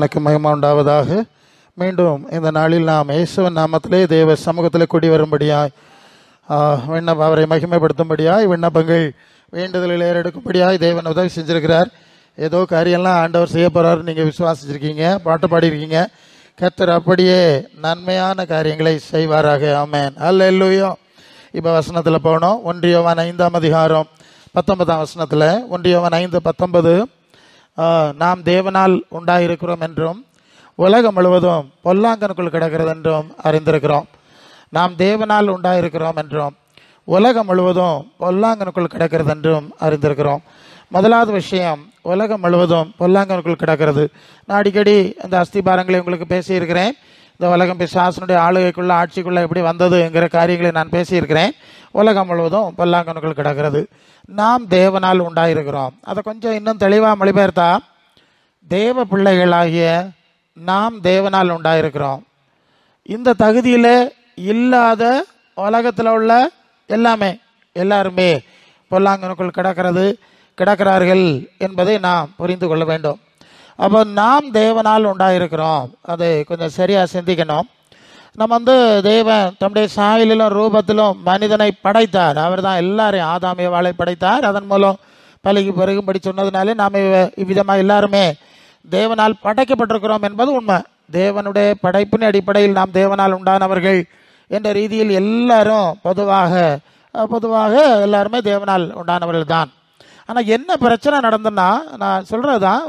தேவனுக்கு மகிமை உண்டாவதாக. மீண்டும் இந்த நாளில் நாம் இயேசுவின் நாமத்திலே தேவ சமூகத்தில் கூடி வரும்படியாய் அவரை மகிமைப்படுத்தும்படியாய் விண்ணப்பங்கள் வேண்டுதலில் ஏறெடுக்கும்படியாய் தேவன் உதவி செஞ்சிருக்கிறார். ஏதோ காரியெல்லாம் ஆண்டவர் செய்ய போகிறாரு, நீங்கள் விசுவாசிச்சிருக்கீங்க, பாட்டு பாடியிருக்கீங்க. கர்த்தர் அப்படியே நன்மையான காரியங்களை செய்வாராக. ஆமென், அல்லேலூயா. இப்போ வசனத்தில் போனோம். 1 யோவான் 5ஆம் அதிகாரம் 19ஆம் வசனத்தில் 1 யோவான் 5:19 நாம் தேவனால் உண்டாயிருக்கிறோம் என்றும் உலகம் முழுவதும் பொல்லாங்கனுக்குள் கிடக்கிறது என்றும் அறிந்திருக்கிறோம். நாம் தேவனால் உண்டாயிருக்கிறோம் என்றும் உலகம் முழுவதும் பொல்லாங்கனுக்குள் கிடக்கிறது என்றும் அறிந்திருக்கிறோம். முதலாவது விஷயம், உலகம் முழுவதும் பொல்லாங்கனுக்குள் கிடக்கிறது. நான் அடிக்கடி இந்த அஸ்திபாரங்களை உங்களுக்கு பேசியிருக்கிறேன். இந்த உலகம் பிசாசனுடைய ஆளுகைக்குள்ள ஆட்சிக்குள்ள எப்படி வந்ததுங்கிற காரியங்களை நான் பேசியிருக்கிறேன். உலகம் முழுவதும் பொல்லாங்கனுக்குள் கிடக்கிறது. நாம் தேவனால் உண்டாயிருக்கிறோம். அதை கொஞ்சம் இன்னும் தெளிவாக மொழிபெயர்த்தா, தேவ பிள்ளைகளாகிய நாம் தேவனால் உண்டாயிருக்கிறோம். இந்த தகுதியில் இல்லாத உலகத்தில் உள்ள எல்லாருமே பொல்லாங்கனுக்குள் கிடக்கிறார்கள் என்பதை நாம் புரிந்து கொள்ள வேண்டும். அப்போ நாம் தேவனால் உண்டாயிருக்கிறோம், அதை கொஞ்சம் சரியாக சிந்திக்கணும். நம்ம தேவன் தம்முடைய சாயலிலும் ரூபத்திலும் மனிதனை படைத்தார். அவர் தான் எல்லாரையும் ஆதாமியவாளை படைத்தார். அதன் மூலம் பலிக்கு பெருகும்படி சொன்னதுனாலே நாம் இவ்விதமாக எல்லாருமே தேவனால் படைக்கப்பட்டிருக்கிறோம் என்பது உண்மை. தேவனுடைய படைப்பின் அடிப்படையில் நாம் தேவனால் உண்டானவர்கள் என்ற ரீதியில் எல்லாரும் பொதுவாக எல்லாருமே தேவனால் உண்டானவர்கள் தான். ஆனால் என்ன பிரச்சனை நடந்ததுன்னா, நான் சொல்கிறது தான்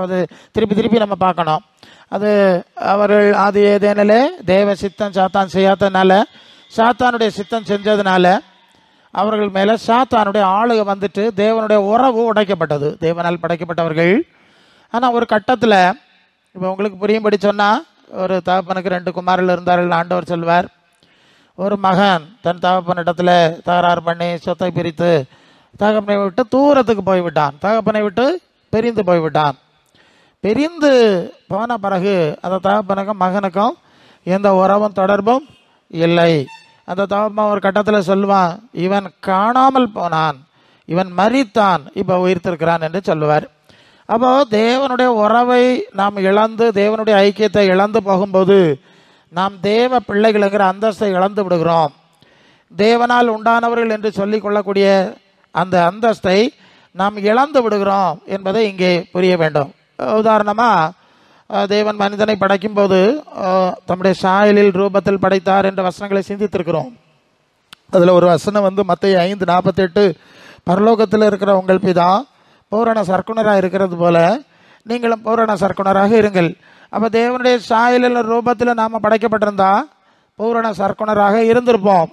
அது திருப்பி நம்ம பார்க்கணும். அது அவர்கள் ஆதி ஏதேனிலே தேவ சித்தம் சாத்தான் செய்யாததுனால, சாத்தானுடைய சித்தம் செஞ்சதுனால அவர்கள் மேலே சாத்தானுடைய ஆளுகை வந்துட்டு தேவனுடைய உறவு உடைக்கப்பட்டது. தேவனால் படைக்கப்பட்டவர்கள். ஆனால் ஒரு கட்டத்தில், இப்போ உங்களுக்கு புரியும்படி சொன்னால், ஒரு தகப்பனுக்கு 2 குமாரர்கள் இருந்தார்கள். ஆண்டவர் சொல்வார், ஒரு மகன் தன் தகப்பனிடத்தில் தகராறு பண்ணி சொத்தை பிரித்து தகப்பனை விட்டு தூரத்துக்கு போய்விட்டான். தகப்பனை விட்டு பிரிந்து போய்விட்டான். பிரிந்து போன பிறகு அந்த தகப்பனுக்கும் மகனுக்கும் எந்த உறவும் தொடர்பும் இல்லை. அந்த தகப்பன் ஒரு கட்டத்தில் சொல்லுவான், இவன் காணாமல் போனான், இவன் மரித்தான், இப்போ உயிர்த்திருக்கிறான் என்று சொல்லுவார். அப்போ தேவனுடைய உறவை நாம் இழந்து, தேவனுடைய ஐக்கியத்தை இழந்து போகும்போது நாம் தேவ பிள்ளைகளுங்கிற அந்தஸ்தை இழந்து விடுகிறோம். தேவனால் உண்டானவர்கள் என்று சொல்லிக் கொள்ளக்கூடிய அந்த அந்தஸ்தை நாம் இழந்து விடுகிறோம் என்பதை இங்கே புரிய வேண்டும். உதாரணமாக, தேவன் மனிதனை படைக்கும்போது தம்முடைய சாயலில் ரூபத்தில் படைத்தார் என்ற வசனங்களை சிந்தித்திருக்கிறோம். அதில் ஒரு வசனம் மத்தேயு 5:48, பரலோகத்தில் இருக்கிற உங்கள் பிதா பூரண சர்க்குணராக இருக்கிறது போல நீங்களும் பூரண சர்க்குணராக இருங்கள். அப்போ தேவனுடைய சாயலில் ரூபத்தில் நாம் படைக்கப்பட்டிருந்தா பூரண சர்க்குணராக இருந்தோம்.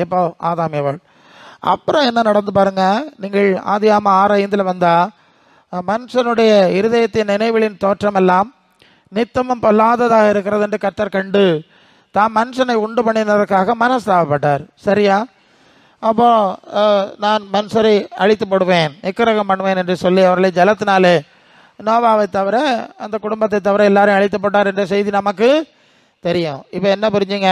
எப்போ? ஆதாமியவள். அப்புறம் என்ன நடந்து பாருங்க. நீங்கள் ஆதியாகமம் 6:5 வந்தால், மனுஷனுடைய இருதயத்தின் நினைவுகளின் தோற்றமெல்லாம் நித்தமும் பொல்லாததாக இருக்கிறது என்று கர்த்தர் கண்டு தாம் மனுஷனை உண்டு பண்ணினதற்காக மனஸ்தாபப்பட்டார். சரியா? அப்போ நான் மனுஷரை அழித்து போடுவேன், நிக்கிரகம் பண்ணுவேன் என்று சொல்லி அவர்களை ஜலத்தினாலே நோவாவை தவிர, அந்த குடும்பத்தை தவிர எல்லாரையும் அழித்து போட்டார் என்ற செய்தி நமக்கு தெரியும். இப்போ என்ன புரிஞ்சுங்க?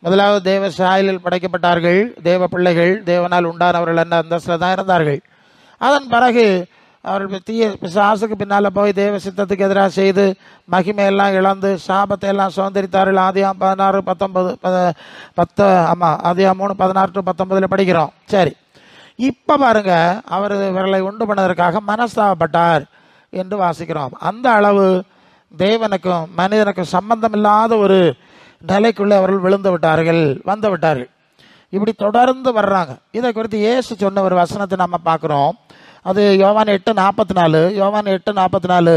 முதலாவது தேவ சாயலில் படைக்கப்பட்டார்கள், தேவ பிள்ளைகள், தேவனால் உண்டானவர்கள் என்ற அந்தஸ்தில் தான் இருந்தார்கள். அதன் பிறகு அவர்கள் தீய பிசாசுக்கு பின்னால் போய் தேவ சித்தத்துக்கு எதிராக செய்து மகிமையெல்லாம் இழந்து சாபத்தை எல்லாம் சுதந்திரித்தார்கள். ஆதியாகமம் 3:16-19 படிக்கிறோம். சரி, இப்போ பாருங்க, அவர் இவர்களை உண்டு பண்ணதற்காக மனஸ்தாபப்பட்டார் என்று வாசிக்கிறோம். அந்த அளவு தேவனுக்கும் மனிதனுக்கும் சம்பந்தம் இல்லாத ஒரு நிலைக்குள்ளே அவர்கள் வந்து விட்டார்கள். இப்படி தொடர்ந்து வர்றாங்க. இதை குறித்து இயேசு சொன்ன ஒரு வசனத்தை நம்ம பார்க்குறோம். அது யோவான் 8:44.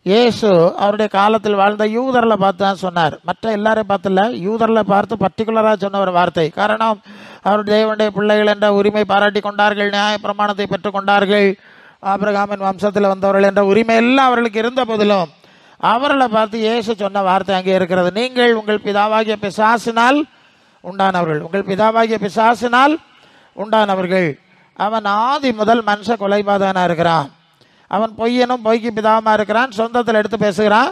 இயேசு அவருடைய காலத்தில் வாழ்ந்த யூதரில் பார்த்து தான் சொன்னார், மற்ற எல்லாரையும் பார்த்துல, யூதரில் பார்த்து பர்டிகுலராக சொன்ன ஒரு வார்த்தை. காரணம், அவருடைய தேவனுடைய பிள்ளைகள் என்ற உரிமை பாராட்டி கொண்டார்கள், நியாய பிரமாணத்தை பெற்றுக்கொண்டார்கள், ஆபிரகாமின் வம்சத்தில் வந்தவர்கள் என்ற உரிமை எல்லாம் அவர்களுக்கு இருந்த போதிலும் அவர்களை பார்த்து இயேசு சொன்ன வார்த்தை அங்கே இருக்கிறது. நீங்கள் உங்கள் பிதாவாகிய பிசாசினால் உண்டானவர்கள். அவன் ஆதி முதல் மனுஷ கொலைபாதகனாக இருக்கிறான். அவன் பொய்யனும் பொய்க்கு பிதாவமாக இருக்கிறான், சொந்தத்தில் எடுத்து பேசுகிறான்.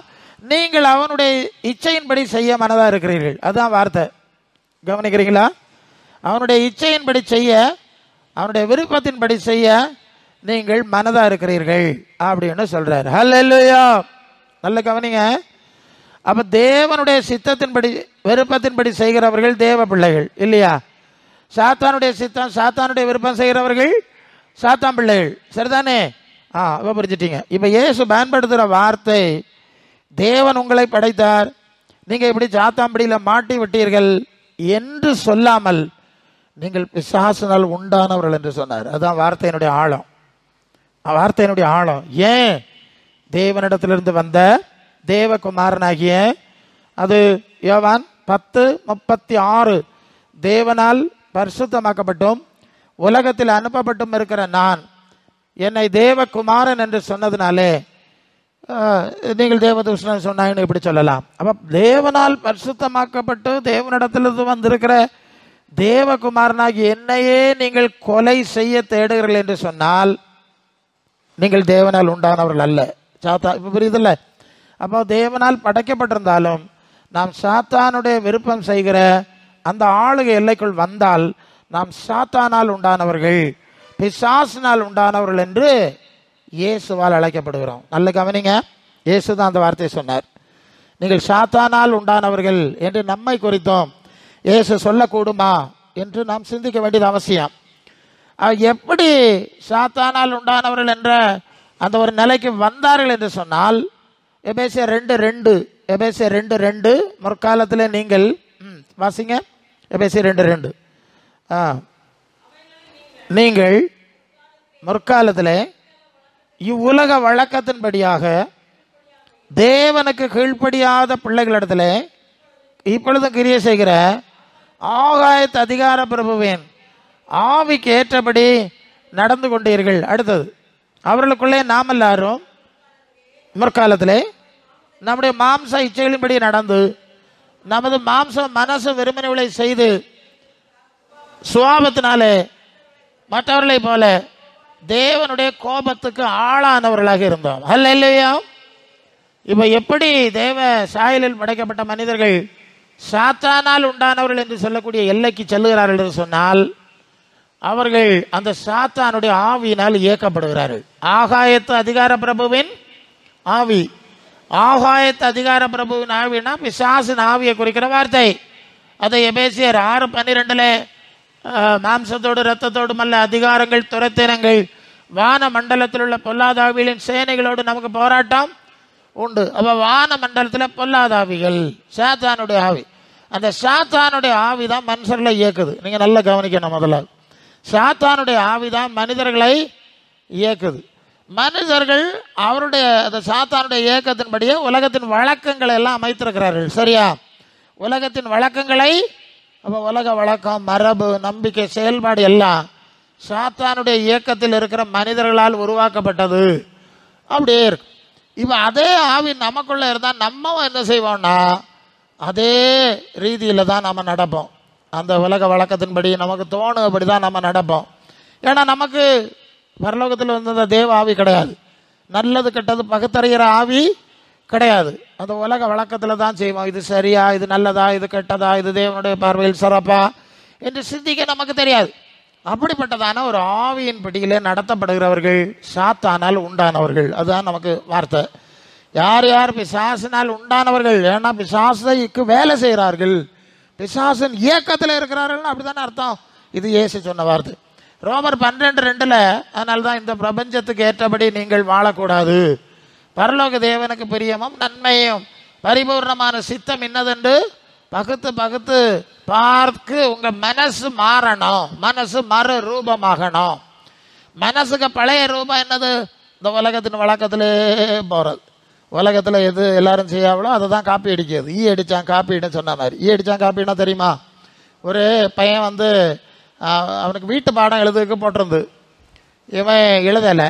நீங்கள் அவனுடைய இச்சையின்படி செய்ய மனதாக இருக்கிறீர்கள். அதுதான் வார்த்தை. கவனிக்கிறீங்களா? அவனுடைய இச்சையின்படி செய்ய, அவனுடைய விருப்பத்தின்படி செய்ய நீங்கள் மனதாக இருக்கிறீர்கள் அப்படின்னு சொல்றார். ஹல்லேலூயா. நல்ல கவனிங்க. அப்ப தேவனுடைய சித்தத்தின்படி விருப்பத்தின்படி செய்கிறவர்கள் தேவ பிள்ளைகள் இல்லையா? சாத்தானுடைய சித்தம் சாத்தானுடைய விருப்பம் செய்கிறவர்கள் சாத்தான் பிள்ளைகள். சரிதானே? இப்போ புரிஞ்சிட்டீங்க. இப்போ இயேசு பயன்படுத்துகிற வார்த்தை, தேவன் உங்களை படைத்தார், நீங்கள் இப்படி சாத்தாம்பிடியில் மாட்டி விட்டீர்கள் என்று சொல்லாமல் நீங்கள் பிசாசினால் உண்டானவர்கள் என்று சொன்னார். அதுதான் வார்த்தையினுடைய ஆழம். வார்த்தையினுடைய ஆழம். ஏன்? தேவனிடத்திலிருந்து வந்த தேவகுமாரனாகிய, அது யோவான் 10:36, தேவனால் பரிசுத்தமாக்கப்பட்டும் உலகத்தில் அனுப்பப்பட்டும் இருக்கிற நான் என்னை தேவகுமாரன் என்று சொன்னதுனாலே நீங்கள் தேவதூஷணன் சொன்னாங்கன்னு இப்படி சொல்லலாம். அப்போ தேவனால் பரிசுத்தமாக்கப்பட்டு தேவனிடத்திலிருந்து வந்திருக்கிற தேவகுமாரனாகி என்னையே நீங்கள் கொலை செய்ய தேடுகிறீர்கள் என்று சொன்னால் நீங்கள் தேவனால் உண்டானவர்கள் அல்ல. இப்போ புரியுதில்ல? அப்போ தேவனால் படைக்கப்பட்டிருந்தாலும் நாம் சாத்தானுடைய விருப்பம் செய்கிற அந்த ஆளுகை எல்லைக்குள் வந்தால் நாம் சாத்தானால் உண்டானவர்கள், பிசாசினால் உண்டானவர்கள் என்று இயேசுவால் அழைக்கப்படுகிறோம். நல்ல கவனிங்க. இயேசு தான் அந்த வார்த்தையை சொன்னார். நீங்கள் சாத்தானால் உண்டானவர்கள் என்று நம்மை குறித்தோம் இயேசு சொல்லக்கூடுமா என்று நாம் சிந்திக்க வேண்டியது அவசியம். எப்படி சாத்தானால் உண்டானவர்கள் என்ற அந்த ஒரு நிலைக்கு வந்தார்கள் என்று சொன்னால், எபேசியர் 2:2 முற்காலத்தில் நீங்கள் வாசிங்க. எபேசியர் 2:2 நீங்கள் முற்காலத்தில் இவ்வுலக வழக்கத்தின்படியாக தேவனுக்கு கீழ்ப்படியாத பிள்ளைகளிடத்தில் இப்பொழுதும் கிரியை செய்கிற ஆகாயத்து அதிகார பிரபுவின் ஆவிக்கு ஏற்றபடி நடந்து கொண்டீர்கள். அடுத்தது, அவர்களுக்குள்ளே நாம் எல்லாரும் முற்காலத்திலே நம்முடைய மாம்ச இச்சைகளின்படி நடந்து நமது மாம்ச மனசு விரும்பினவளை செய்து சுவாபத்தினாலே மற்றவர்களை போல தேவனுடைய கோபத்துக்கு ஆளானவர்களாக இருந்தோம். அல்லேலூயா. இப்போ எப்படி தேவ சாயலில் படைக்கப்பட்ட மனிதர்கள் சாத்தானால் உண்டானவர்கள் என்று சொல்லக்கூடிய எல்லைக்கு செல்லுகிறார்கள் என்று சொன்னால், அவர்கள் அந்த சாத்தானுடைய ஆவியினால் இயக்கப்படுகிறார்கள். ஆகாயத்து அதிகார பிரபுவின் ஆவி. ஆகாயத்து அதிகார பிரபுவின் ஆவினா பிசாசின் ஆவியை குறிக்கிற வார்த்தை. அதை எபேசியர் 6:12 மாம்சத்தோடு இரத்தத்தோடும் அல்ல, அதிகாரங்கள் துரைத்தினங்கள் வான மண்டலத்தில் உள்ள பொல்லாதாவிகளின் சேனைகளோடு நமக்கு போராட்டம் உண்டு. அப்போ வான மண்டலத்தில் பொல்லாதாவிகள் சாத்தானுடைய ஆவி. அந்த சாத்தானுடைய ஆவி தான் மனுஷர்களை இயக்குது. நீங்கள் நல்லா கவனிக்கணும். முதல்ல சாத்தானுடைய ஆவி தான் மனிதர்களை இயக்குது. மனிதர்கள் அவருடைய அந்த சாத்தானுடைய இயக்கத்தின்படியே உலகத்தின் வழக்கங்களை எல்லாம் அமைத்திருக்கிறார்கள். சரியா? உலகத்தின் வழக்கங்களை, அப்போ உலக வழக்கம், மரபு, நம்பிக்கை, செயல்பாடு எல்லாம் சாத்தானுடைய இயக்கத்தில் இருக்கிற மனிதர்களால் உருவாக்கப்பட்டது. அப்படியே இருக்கு. இப்போ அதே ஆவி நமக்குள்ள இருந்தால் நம்ம என்ன செய்வோம்னா அதே ரீதியில் தான் நம்ம நடப்போம். அந்த உலக வழக்கத்தின்படி நமக்கு தோணும் அப்படி தான் நம்ம நடப்போம். ஏன்னா நமக்கு பரலோகத்தில் வந்த தேவ ஆவி கிடையாது. நல்லது கெட்டது பகுத்தறிகிற ஆவி கிடையாது. அந்த உலக வழக்கத்தில் தான் செய்வோம். இது சரியா, இது நல்லதா, இது கெட்டதா, இது தேவனுடைய பார்வையில் சிறப்பா என்று சிந்திக்க நமக்கு தெரியாது. அப்படிப்பட்டதான ஒரு ஆவியின் பிடியிலே நடத்தப்படுகிறவர்கள் சாத்தானால் உண்டானவர்கள். அதுதான் நமக்கு வார்த்தை. யார் யார் பிசாசினால் உண்டானவர்கள்? ஏன்னா பிசாசுக்கு வேலை செய்கிறார்கள், பிசாசின் இயக்கத்தில் இருக்கிறார்கள், அப்படித்தானே அர்த்தம். இது இயேசு சொன்ன வார்த்தை. ரோமர் 12:2 அதனால தான் இந்த பிரபஞ்சத்துக்கு ஏற்றபடி நீங்கள் வாழக்கூடாது, பரலோக தேவனுக்கு பிரியமும் நன்மையும் பரிபூர்ணமான சித்தம் இன்னதென்று பகுத்து பகுத்து பார்த்து உங்க மனசு மாறணும், மனசு மறு ரூபமாகணும். மனசுக்கு பழைய ரூபம் என்னது? இந்த உலகத்தின் வழக்கத்திலே போகிறது. உலகத்தில் எது எல்லாரும் செய்யாவளோ அதை தான் காப்பி அடிக்கிறது. ஈ அடித்தான் காப்பின்னு சொன்ன மாதிரி. ஈ அடித்தான் காப்பின்னா தெரியுமா? ஒரு பையன் அவனுக்கு வீட்டு பாடம் எழுதுறதுக்கு போட்டிருந்து, இவன் எழுதலை.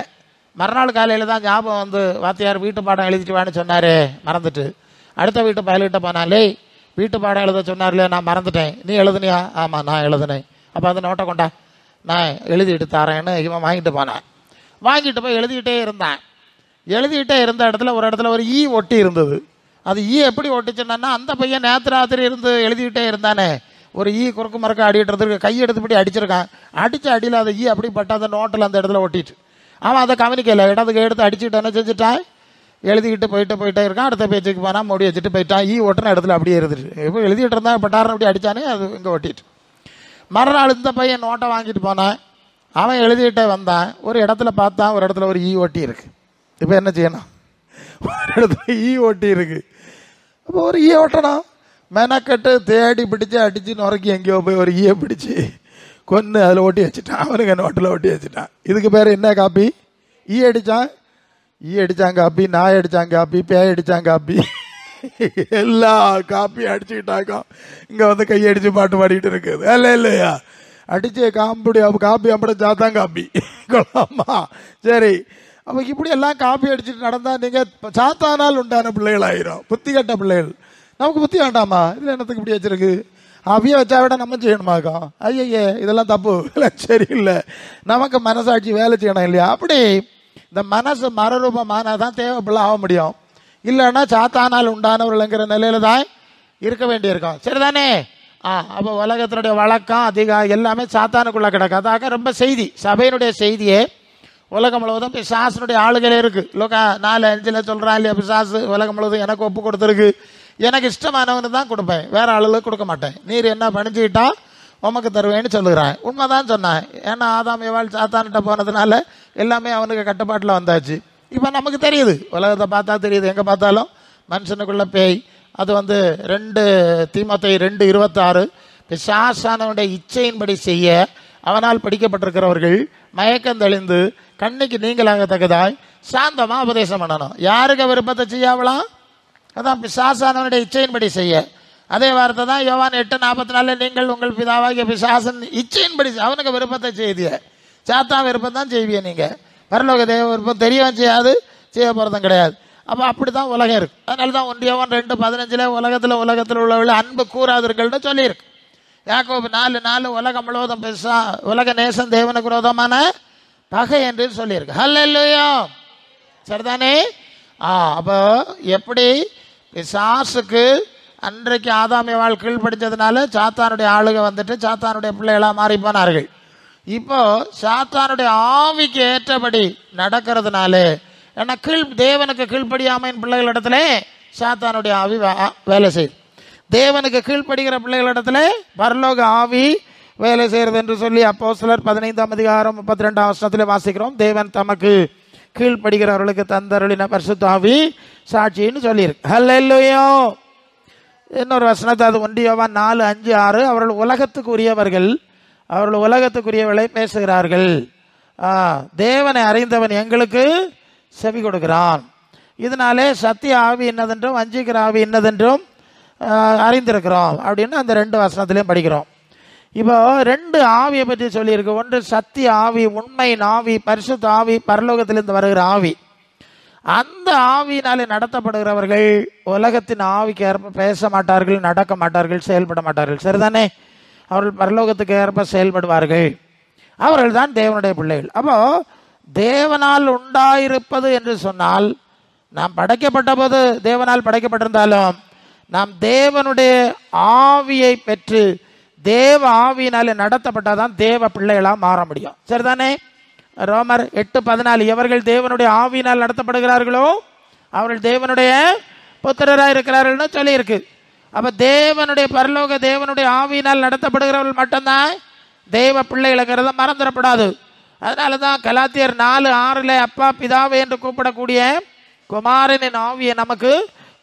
மறுநாள் காலையில் தான் ஞாபகம் வாத்தியார் வீட்டு பாடம் எழுதிட்டு வான்னு சொன்னார், மறந்துட்டு. அடுத்த வீட்டு பயல்கிட்ட போனாலே வீட்டு பாடம் எழுத சொன்னார்லையே, நான் மறந்துட்டேன், நீ எழுதுனியா? ஆமாம் நான் எழுதுனேன். அப்போ அந்த நோட்டை கொண்டா, நான் எழுதிட்டு தரேன்னு இவன் வாங்கிட்டு போனேன். வாங்கிட்டு போய் எழுதிக்கிட்டே இருந்தான். எழுதிக்கிட்டே இருந்த இடத்துல ஒரு இடத்துல ஒரு ஈ ஒட்டி இருந்தது. அது ஈ எப்படி ஒட்டிச்சுன்னா, அந்த பையன் நேற்று ராத்திரி இருந்து எழுதிக்கிட்டே இருந்தானே, ஒரு ஈ குறுக்கு மறுக்க அடிக்கிறதுக்கு கை எடுத்துப்படி அடிச்சிருக்கான். அடித்த அடியில் அந்த ஈ அப்படி பட்ட அந்த நோட்டில் அந்த இடத்துல ஒட்டிட்டு அவன் அதை கவனிக்கலை. இடத்துக்கு எடுத்து அடிச்சுட்டு என்ன செஞ்சுட்டான், எழுதிக்கிட்டு போயிட்டே இருக்கான். அடுத்த பேச்சுக்கு போனால் மூடி வச்சுட்டு போயிட்டான். ஓட்டுன இடத்துல அப்படியே இருந்துட்டு இப்போ எழுதிட்டு இருந்தான். பட்டாரம் அப்படி அடித்தானே அது இங்கே ஒட்டிட்டு. மறுநாள் இந்த பையன் நோட்டை வாங்கிட்டு போனான். அவன் எழுதிக்கிட்டே வந்தான். ஒரு இடத்துல பார்த்தான், ஒரு இடத்துல ஒரு ஒட்டி இருக்கு. இப்போ என்ன செய்யணும்? ஒரு இடத்துல ஒட்டி இருக்கு. அப்போ ஒரு ஓட்டணும். மெனக்கட்டு தேடி பிடிச்சி அடித்து நுறக்கி எங்கேயோ போய் ஒரு பிடிச்சி கொன்று அதில் ஒட்டி வச்சுட்டான். அவனுக்கு நோட்டில் ஒட்டி வச்சுட்டான். இதுக்கு பேர் என்ன காப்பி? அடித்தான், அடித்தான் காப்பி, நாய் அடித்தான் காப்பி, பேய் அடித்தான் காப்பி, எல்லா காப்பியும் அடிச்சுக்கிட்டாக்கோ. இங்கே வந்து கையடிச்சு பாட்டு பாடிக்கிட்டு இருக்குது. இல்லையா அடிச்சு காப்பி அம்பட சாத்தான் காப்பி கொள்ளாமா. சரி, அப்போ இப்படி எல்லாம் காப்பி அடிச்சுட்டு நடந்தால் நீங்கள் சாத்தானால் உண்டான பிள்ளைகள் ஆயிரும். புத்தி கட்ட பிள்ளைகள். நமக்கு புத்தி வேண்டாமா? இதில் என்னத்துக்கு இப்படி வச்சிருக்கு? அவைய வச்சா விட நம்ம செய்யணுமாக்கா? ஐயே இதெல்லாம் தப்பு, இதெல்லாம் சரியில்லை. நமக்கு மனசாட்சி வேலை செய்யணும் இல்லையா? அப்படி இந்த மனசு மறுரூபமானால் தான் தேவைப்பிள்ளை ஆக முடியும். இல்லைன்னா சாத்தானால் உண்டானவர்கள்ங்கிற நிலையில தான் இருக்க வேண்டியிருக்கும். சரிதானே? அப்போ உலகத்தினுடைய வழக்கம் அதிகம் எல்லாமே சாத்தானுக்குள்ளே கிடக்கு. அதாக ரொம்ப செய்தி, சபையினுடைய செய்தியே உலகம் முழுவதும் பிசாசனுடைய ஆளுகளே இருக்கு. லோகா 4:5 சொல்கிறான் இல்லையா? பிசாசு உலகம் முழுவதும் எனக்கு ஒப்பு கொடுத்துருக்கு, எனக்கு இஷ்டமானவனு தான் கொடுப்பேன், வேற ஆளுகளுக்கு கொடுக்க மாட்டேன், நீர் என்ன பணிஞ்சுக்கிட்டா உமக்கு தருவேன்னு சொல்லுகிறான். உண்மைதான் சொன்னான். ஏன்னா ஆதாம் ஏவாள் சாத்தான்கிட்ட போனதுனால எல்லாமே அவனுக்கு கட்டுப்பாட்டில் வந்தாச்சு. இப்போ நமக்கு தெரியுது, உலகத்தை பார்த்தா தெரியுது, எங்கே பார்த்தாலும் மனுஷனுக்குள்ள பேய். அது 2 தீமோத்தேயு 2:26 பிசாசானவனுடைய இச்சையின்படி செய்ய அவனால் பிடிக்கப்பட்டிருக்கிறவர்கள் மயக்கம் தெளிந்து கண்ணுக்கு நீங்களாகத்தக்கதாய் சாந்தமாக உபதேசம் பண்ணணும். யாருக்கு விருப்பத்தை செய்யாவலாம்? அதான் பிசாசானவனுடைய இச்சையின்படி செய்ய. அதே வார்த்தை தான் யோவான் 8:44 நீங்கள் உங்கள் பிதாவாகிய பிசாசன் இச்சையின்படி அவனுக்கு விருப்பத்தை செய்திய. சாத்தான் விருப்பம் தான் செய்விய. நீங்கள் பரலோக தேவ விருப்பம் தெரியவும் செய்யாது, செய்ய போகிறதும் கிடையாது. அப்போ அப்படி தான் உலகம் இருக்கு. அதனால தான் 1 யோவான் 2:15 உலகத்தில் உள்ளவர்கள் அன்பு கூறாதீர்கள்னு சொல்லியிருக்கு. யாக்கோபு 4:4 உலகம் முழுவதும் உலக நேசம் தேவனுக்கு விரோதமான பகை என்று சொல்லியிருக்கு. ஹல்லேலூயா. சரிதானே? அப்போ எப்படி பிசாசுக்கு அன்றைக்கு ஆதாம் ஏவாள் கீழ்படிச்சதுனால சாத்தானுடைய ஆளுக வந்துட்டு சாத்தானுடைய பிள்ளைகளாக மாறி போனார்கள். இப்போ சாத்தானுடைய ஆவிக்கு ஏற்றபடி நடக்கிறதுனால ஏன்னா தேவனுக்கு கீழ்ப்படியாமையின் பிள்ளைகளிடத்துல சாத்தானுடைய ஆவி வேலை செய்யுது. தேவனுக்கு கீழ்ப்படுகிற பிள்ளைகளிடத்துல பரலோக ஆவி வேலை செய்கிறது என்று சொல்லி அப்போஸ்தலர் 15:32 வாசிக்கிறோம். தேவன் தமக்கு கீழ்ப்படுகிறவர்களுக்கு தந்தருளின பரிசுத்த ஆவி சாட்சின்னு சொல்லியிருக்கு. ஹல்லேலூயா. இன்னொரு வசனத்தை அது 1 யோவான் 4:5-6 அவர்கள் உலகத்துக்கு உரியவர்கள், அவர்கள் உலகத்துக்குரியவர்களை பேசுகிறார்கள். தேவனை அறிந்தவன் எங்களுக்கு செவி கொடுக்கிறான். இதனாலே சத்திய ஆவி என்னதென்றும் வஞ்சிக்கிற ஆவி என்னதென்றும் அறிந்திருக்கிறோம் அப்படின்னு அந்த 2 வசனத்திலையும் படிக்கிறோம். இப்போ 2 ஆவியை பற்றி சொல்லியிருக்கு. ஒன்று சத்திய ஆவி, உண்மையின் ஆவி, பரிசுத்த ஆவி, பரலோகத்திலிருந்து வருகிற ஆவி. அந்த ஆவியினாலே நடத்தப்படுகிறவர்கள் உலகத்தின் ஆவிக்கு ஏற்ப பேச மாட்டார்கள், நடக்க மாட்டார்கள், செயல்பட மாட்டார்கள். சரிதானே? அவர்கள் பரலோகத்துக்கு ஏற்ப செயல்படுவார்கள். அவர்கள் தான் தேவனுடைய பிள்ளைகள். அப்போ தேவனால் உண்டாயிருப்பது என்று சொன்னால் நாம் படைக்கப்பட்ட போது தேவனால் படைக்கப்பட்டிருந்தாலும் நாம் தேவனுடைய ஆவியை பெற்று தேவ ஆவியினாலே நடத்தப்பட்டாதான் தேவ பிள்ளைகளாக மாற முடியும். சரிதானே? ரோமர் 8:14 எவர்கள் தேவனுடைய ஆவியினால் நடத்தப்படுகிறார்களோ அவர்கள் தேவனுடைய புத்திரராக இருக்கிறார்கள்னு சொல்லியிருக்கு. அப்போ தேவனுடைய பரலோக தேவனுடைய ஆவியினால் நடத்தப்படுகிறவர்கள் மட்டும்தான் தேவ பிள்ளைகளுங்கிறத மறந்துடப்படாது. அதனால தான் கலாத்தியர் 4:6 அப்பா பிதாவே என்று கூப்பிடக்கூடிய குமாரனின் ஆவியை நமக்கு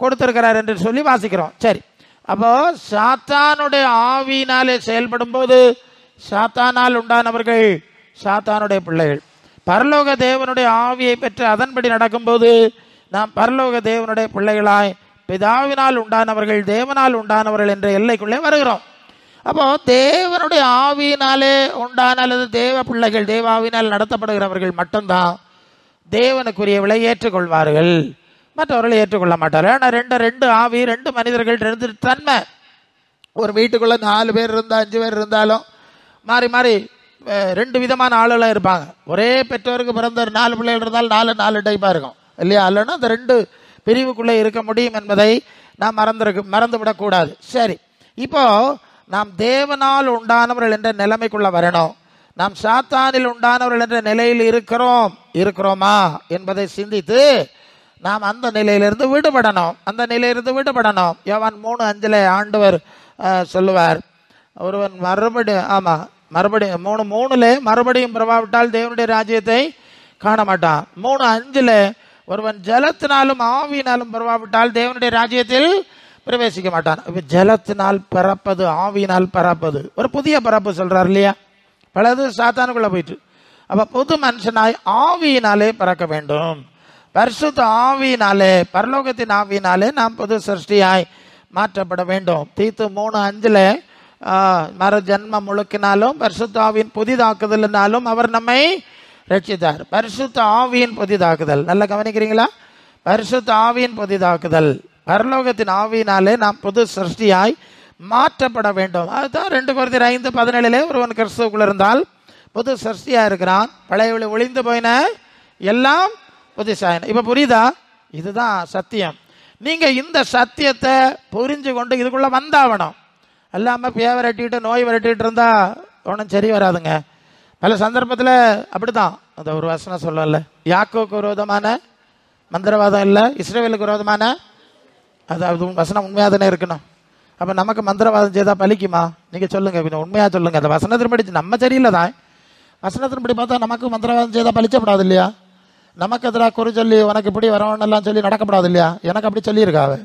கொடுத்திருக்கிறார் என்று சொல்லி வாசிக்கிறோம். சரி, அப்போ சாத்தானுடைய ஆவியினாலே செயல்படும் போது சாத்தானால் உண்டானவர்கள் சாத்தானுடைய பிள்ளைகள். பரலோக தேவனுடைய ஆவியை பெற்று அதன்படி நடக்கும்போது நாம் பரலோக தேவனுடைய பிள்ளைகளாய் பிதாவினால் உண்டானவர்கள் தேவனால் உண்டானவர்கள் என்ற எல்லைக்குள்ளே வருகிறோம். அப்போ தேவனுடைய ஆவியினாலே உண்டான அல்லது தேவ பிள்ளைகள் தேவாவினால் நடத்தப்படுகிறவர்கள் மட்டும்தான் தேவனுக்குரியவளை ஏற்றுக்கொள்வார்கள், மற்றவர்கள் ஏற்றுக்கொள்ள மாட்டார்கள். ஆனால் 2 ஆவி, 2 மனிதர்கள், 2 தன்மை. ஒரு வீட்டுக்குள்ளே 4 பேர் இருந்தால் 5 பேர் இருந்தாலும் மாறி மாறி 2 விதமான ஆளுகளாக இருப்பாங்க. ஒரே பெற்றோருக்கு பிறந்த 4 பிள்ளைகள் இருந்தால் 4 டைப்பாக இருக்கும் இல்லையா? இல்லைன்னா அந்த 2 பிரிவுக்குள்ளே இருக்க முடியும் என்பதை நாம் மறந்துவிடக்கூடாது. சரி, இப்போ நாம் தேவனால் உண்டானவர்கள் என்ற நிலைமைக்குள்ள வரணும். நாம் சாத்தானில் உண்டானவர்கள் என்ற நிலையில் இருக்கிறோமா என்பதை சிந்தித்து நாம் அந்த நிலையிலிருந்து விடுபடணும். அந்த நிலையிலிருந்து விடுபடணும். யோவான் 3:5 ஆண்டவர் சொல்லுவார், ஒருவன் மறுபடியும் 3:3 மறுபடியும் பிறவாவிட்டால் தேவனுடைய ராஜ்யத்தை காண மாட்டான். 3:5 ஒருவன் ஜலத்தினாலும் ஆவியினாலும் பிறவாவிட்டால் தேவனுடைய ராஜ்யத்தில் பிரவேசிக்க மாட்டான். ஜலத்தினால் பிறப்பது, ஆவியினால் பிறப்பது, ஒரு புதிய பிறப்பு சொல்றார் இல்லையா? பலது சாத்தானுக்குள்ள போயிட்டு. அப்ப புது மனுஷனாய் ஆவியினாலே பிறக்க வேண்டும். பரிசுத்த ஆவியினாலே, பரலோகத்தின் ஆவியினாலே நாம் புது சிருஷ்டியாய் மாற்றப்பட வேண்டும். தீத்து 3:5 மறு ஜன்மம் முழுக்கினாலும் பரிசுத்த ஆவியின் புதிதாக்குதலினாலும் அவர் நம்மை ரட்சித்தார். பரிசுத்த ஆவியின் புதிதாக்குதல், நல்லா கவனிக்கிறீங்களா? பரிசுத்த ஆவியின் புதிதாக்குதல், பரலோகத்தின் ஆவியினாலே நாம் புது சிருஷ்டியாய் மாற்றப்பட வேண்டும். அதுதான் 2 கொரிந்தியர் 5:17 ஒருவன் கிறிஸ்துவுக்குள்ள இருந்தால் புது சிருஷ்டியா இருக்கிறான், பழைய ஒளிந்து போயின எல்லாம் புதுசாயின. இப்ப புரியுதா? இதுதான் சத்தியம். நீங்க இந்த சத்தியத்தை புரிஞ்சு கொண்டு இதுக்குள்ள வந்தாவணும். எல்லாம பேய விரட்டிட்டு நோய் விரட்டிட்டு இருந்தா ஒன்றும் சரி வராதுங்க. பல சந்தர்ப்பத்தில் அப்படிதான். அந்த ஒரு வசனம் சொல்லல, யாக்கோவுக்கு விரோதமான மந்திரவாதம் இல்லை, இஸ்ரவேலுக்கு விரோதமான, அது வசனம் உண்மையாக தானே இருக்கணும். அப்போ நமக்கு மந்திரவாதம் செய்தால் பலிக்குமா? நீங்கள் சொல்லுங்க, உண்மையாக சொல்லுங்க. அந்த வசனத்தின்படி நம்ம சரியில்லை தான், வசனத்தின்படி பார்த்தா நமக்கு மந்திரவாதம் செய்தால் பலிச்சப்படாது இல்லையா? நமக்கு எதிராக குறி சொல்லி உனக்கு இப்படி வரவன்னெல்லாம் சொல்லி நடக்கப்படாது இல்லையா? எனக்கு அப்படி சொல்லியிருக்காவே,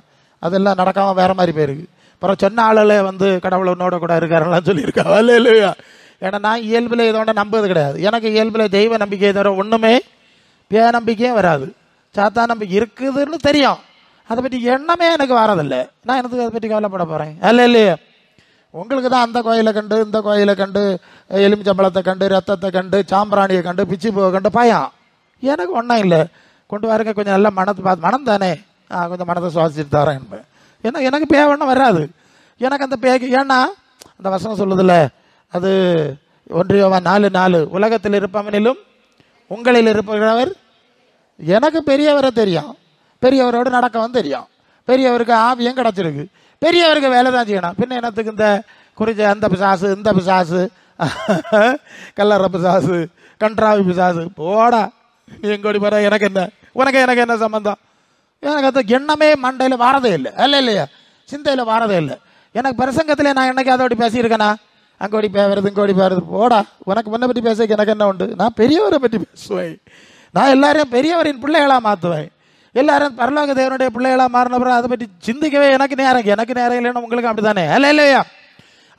அதெல்லாம் நடக்காமல் வேற மாதிரி போயிருக்கு. அப்புறம் சொன்ன ஆளுல கடவுளை உன்னோட கூட இருக்காரெல்லாம் சொல்லியிருக்காவா இல்லையா? ஏன்னா நான் இயல்பில் இதோட நம்புவது கிடையாது. எனக்கு இயல்பில் தெய்வ நம்பிக்கையை தவிர ஒன்றுமே பேய நம்பிக்கையும் வராது. சாத்தா நம்பிக்கை இருக்குதுன்னு தெரியும், அதை பற்றி எண்ணமே எனக்கு வரதில்லை. நான் எனக்கு அதை பற்றி கவலைப்பட போகிறேன் இல்லையா? உங்களுக்கு தான் அந்த கோயிலை கண்டு இந்த கோயிலை கண்டு எலுமிச்சம்பழத்தை கண்டு ரத்தத்தை கண்டு சாம்பிராணியை கண்டு பிச்சு பூவை கண்டு பயம். எனக்கு ஒன்றும் இல்லை, கொண்டு வரங்க கொஞ்சம் நல்லா மனத்தை பார்த்து, மனம் தானே கொஞ்சம் மனத்தை சுவாசிச்சுட்டு தரேன் என்பேன். ஏன்னா எனக்கு பேய் ஒன்றும் வராது. எனக்கு அந்த பேய்க்கு, ஏன்னா அந்த வசனம் சொல்லுதில்ல, அது 1 யோவான் 4:4 உலகத்தில் இருப்பவனிலும் உங்களில் இருப்பவர் எனக்கு பெரியவரை தெரியும், பெரியவரோடு நடக்கவும் தெரியும், பெரியவருக்கு ஆவியம் கிடச்சிருக்கு, பெரியவருக்கு வேலை தான் செய்யணும். பின்ன என்னத்துக்கு இந்த குறிச்ச அந்த பிசாசு இந்த பிசாசு கல்லற பிசாசு கன்றாவி பிசாசு போடா எங்கோடி போற, எனக்கு என்ன எனக்கு என்ன சம்பந்தம்? எனக்கு அந்த எண்ணமே மண்டையில் வாரதே இல்லை இல்லையா? சிந்தையில் வாரதே இல்லை. எனக்கு பிரசங்கத்தில் நான் என்னைக்கு அதோடி பேசியிருக்கேனா? அங்கோடி பேசுறது இங்கோடி பேசுறது போடா, உனக்கு முன்ன பற்றி பேச எனக்கு என்ன உண்டு? நான் பெரியவரை பற்றி பேசுவேன். நான் எல்லாரையும் பெரியவரின் பிள்ளைகளாக மாற்றுவேன். எல்லாரும் பரலோக தேவனுடைய பிள்ளைகளாக மாறினப்புறம் அதை பற்றி சிந்திக்கவே எனக்கு நேரம் இல்லைன்னு உங்களுக்கு அப்படி தானே இல்லையா?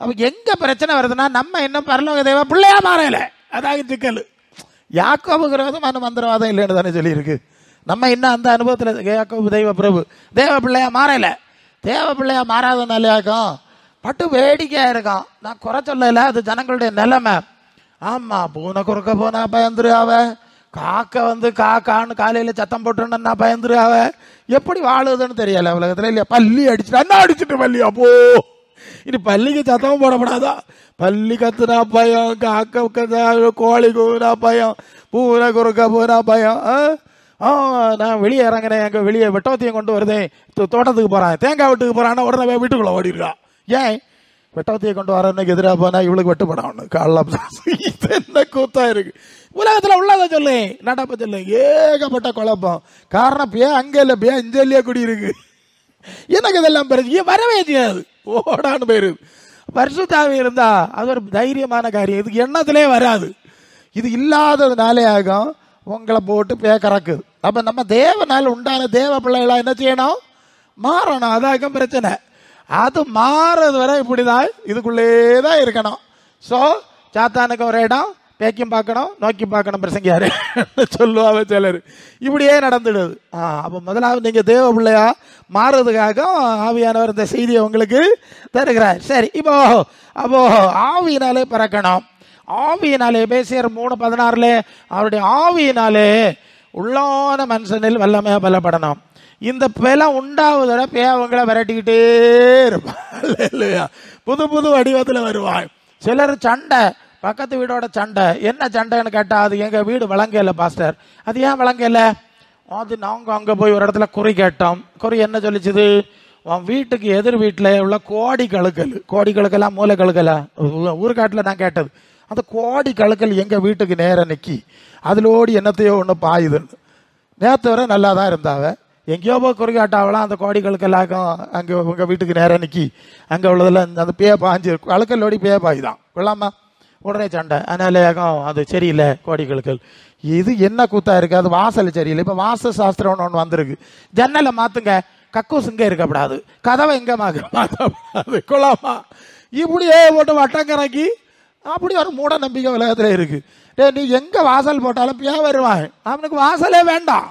அப்போ எங்கே பிரச்சனை வருதுன்னா, நம்ம இன்னும் பரலோக தேவ பிள்ளையாக மாறலை, அதாக சிக்கல். யாக்கோபுக்கு விரோதமான மந்திரவாதம் இல்லைன்னு தானே சொல்லியிருக்கு. நம்ம இன்னும் அந்த அனுபவத்தில் யாக்கோபு தெய்வ பிரபு தேவ பிள்ளையாக மாறலை. தேவ பிள்ளையாக மாறாதனாலேயாக்கும் பட்டு வேடிக்கையாக இருக்கும். நான் குறை சொல்லலை, அது ஜனங்களுடைய நிலைமை. ஆமாம், பூனை குறுக்க போனா பயந்துரு அவ, காக்க காக்கான்னு காலையில் சத்தம் போட்டுன்னா பயந்துரு அவ. எப்படி வாழுதுன்னு தெரியல உலகத்தில் இல்லையா? பள்ளி அடிச்சுட்டு அண்ணா அடிச்சுட்டு பள்ளி, அப்போ இனி பள்ளிக்கு சத்தமும் போடப்படாதா? பள்ளி கத்துனா பயம், காக்க கோழி கூனா பயம், பூனை குறுக்க போனா பயம். நான் வெளியே இறங்குறேன், எங்கள் வெளியே வெட்டவத்தையும் கொண்டு வருதேன், தோட்டத்துக்கு போகிறான், தேங்காய் வெட்டுக்கு போகிறான்னா உடனே வீட்டுக்குள்ளே ஓடிடுறான். ஏன் வெட்டவத்தையை கொண்டு வரனுக்கு எதிராக போனால் இவளுக்கு வெட்டுப்படான்னு காலம். என்ன கூத்தா இருக்கு உலகத்தில் உள்ளதை சொல்லு, நடப்ப சொல்லு, ஏகப்பட்ட குழப்பம். காரணம் பே அங்கே இல்லை, பே இஞ்சல்லையே குடி இருக்கு. எனக்கு இதெல்லாம் பிரச்சனை வரவே செய்யாது, ஓடான்னு போயிருது. பரிசுத்தாவி இருந்தா அது ஒரு தைரியமான காரியம். இதுக்கு எண்ணத்திலே வராது. இது இல்லாததுனாலே ஆகும் உங்களை போட்டு பே கறக்குது. அப்போ நம்ம தேவனால் உண்டான தேவ பிள்ளைகளா என்ன செய்யணும்? மாறணும். அதாக்கும் பிரச்சனை. அது மாறது வரை இப்படிதான், இதுக்குள்ளே தான் இருக்கணும். ஸோ சாத்தானுக்கு ஒரு இடம், பேக்கியும் பார்க்கணும் நோக்கி பார்க்கணும் பிரசங்கியாரு சொல்லுவாங்க சிலர். இப்படியே நடந்துடுது. அப்போ முதலாவது நீங்கள் தேவ பிள்ளையா மாறுறதுக்காக ஆவியானவர் இந்த செய்தியை உங்களுக்கு தருகிறார். சரி, அப்போ ஆவியினாலே பிறக்கணும். ஆவியினாலே எபேசியர் 3:16 அவருடைய ஆவியினாலே உள்ளான மனுஷனில் வல்லமையாக பலப்படணும். இந்த பலம் உண்டாவதோட பேவங்களை விரட்டிக்கிட்டே இருப்பாள் இல்லையா? புது புது வடிவத்தில் வருவாள். சிலர் சண்டை, பக்கத்து வீடோட சண்டை. என்ன சண்டைன்னு கேட்டால், அது எங்கள் வீடு வழங்கல பாஸ்டர். அது ஏன் வழங்கல? அது நாங்கள் அங்கே போய் ஒரு இடத்துல குறி கேட்டோம். குறி என்ன சொல்லிச்சுது? உன் வீட்டுக்கு எதிர் வீட்டில் உள்ள கோடி கழுக்கெல்லாம் மூளை கழுக்கலா ஊருக்காட்டில் நான் கேட்டது. அந்த கோடி கழுக்கல் எங்கள் வீட்டுக்கு நேரம் நிற்கி அதில் ஓடி என்னத்தையோ ஒன்று பாயுதுன்னு. நேற்று வரை நல்லா தான் இருந்தாவ, எங்கேயோ போய் குறுக்காட்டாவெல்லாம் அந்த கோடிகளுக்கு எல்லாருக்கும் அங்கே உங்கள் வீட்டுக்கு நேராக நிற்கி அங்கே உள்ளதெல்லாம் அந்த பேய பாஞ்சு அழுக்கல்லோடி பேய பாய் தான் கொள்ளாமா உடனே சண்டை. அதனால அது சரியில்லை கோடிகளுக்கு. இது என்ன கூத்தா இருக்குது, அது வாசல் சரியில்லை. இப்போ வாச சாஸ்திரம்னு ஒன்று வந்திருக்கு. ஜன்னலை மாற்றுங்க, கக்கூஸ் இங்கே இருக்கக்கூடாது, கதவை எங்கே மாற்றக்கூடாது கொள்ளாமா. இப்படியே போட்டு வட்டங்கரைக்கி அப்படி ஒரு மூட நம்பிக்கை உலகத்தில் இருக்குது. நீ எங்கே வாசல் போட்டாலும் ஏன் வருவான், அவனுக்கு வாசலே வேண்டாம்.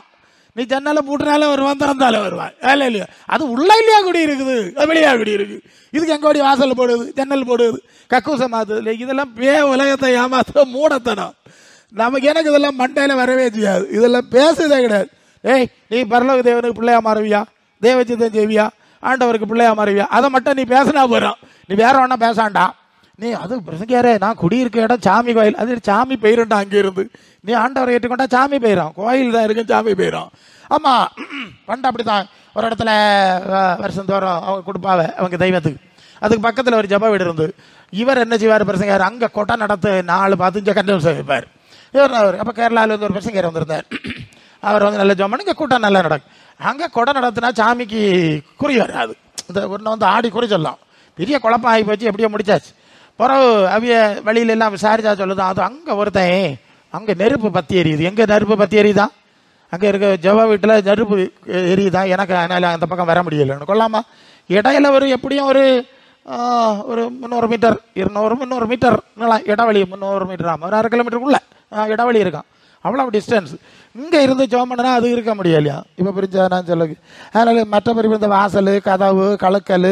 நீ ஜன்னலை பூட்டினாலே வருவான், திறந்தாலே வருவான். இல்லை இல்லையா, அது உள்ள இல்லையா குடி இருக்குது, அது வெளியா குடி இருக்குது. இதுக்கு எங்கோடி வாசல் போடுது, ஜன்னல் போடுது, கக்கூசை மாற்றுது இல்லை. இதெல்லாம் உலகத்தை ஏமாத்த மூடத்தனம். நமக்கு எனக்கு இதெல்லாம் மண்டையில் வரவே செய்யாது. இதெல்லாம் பேசுதே கிடையாது. நீ பரலோக தேவனுக்கு பிள்ளையா மாறுவியா, தேவச்சித்தம் செய்வியா, ஆண்டவருக்கு பிள்ளையா மாறுவியா, அதை மட்டும் நீ பேசினா போகிறோம். நீ வேற ஒன்றா பேசாண்டா. நீ அது பிரசங்கியாரே நான் குடியிருக்க இடம் சாமி கோயில், அது சாமி போயிருண்டா. அங்கே இருந்து நீ ஆண்டவரை ஏற்றுக்கொண்டா சாமி போயிடும், கோயில் தான் இருக்கு சாமி போயிடும். ஆமாம் பண்டு அப்படி தான். ஒரு இடத்துல வருஷந்தோறும் அவங்க கொடுப்பாவ அவங்க தெய்வத்துக்கு. அதுக்கு பக்கத்தில் ஒரு ஜப வீடு இருந்து இவர் என்ன செய்வார் பிரசங்கியார், அங்கே கொட்டை நடத்து 4-5 கண்டம் வைப்பார் இவர். அப்போ கேரளாவில் வந்து ஒரு பிரசங்கியார் வந்திருந்தார். அவர் வந்து நல்ல ஜபம், இங்கே கூட்டம் நல்லா நடக்கும். அங்கே கொடை நடத்துனா சாமிக்கு குறி வராது. இந்த ஒன்று வந்து ஆடி குறி சொல்லலாம். பெரிய குழப்பம் ஆகி போச்சு, எப்படியோ முடிச்சாச்சு. பிறகு அவிய வழியில எல்லாம் விசாரிச்சா சொல்லுதான், அது அங்கே ஒருத்தன் அங்கே நெருப்பு பற்றி எரியுது. எங்கே நெருப்பு பற்றி எரியுதான், அங்கே இருக்க ஜவ வீட்டில் நெருப்பு எரியுதான். எனக்கு அதனால் அந்த பக்கம் வர முடியலைன்னு கொள்ளாமா. இடையில ஒரு எப்படியும் ஒரு 300 மீட்டர் 300 மீட்டர் இடைவெளி, 300 மீட்டர் ஆமாம், ஒரு 1/2 கிலோமீட்டருக்குள்ள இடைவெளி இருக்கான். அவ்வளோ டிஸ்டன்ஸ். இங்கே இருந்து ஜோம் பண்ணனா அது இருக்க முடியலையா. இப்போ புரிஞ்சா நான் சொல்லுங்க. அதனால மற்றபடி இந்த வாசல், கதவு, கழுக்கல்,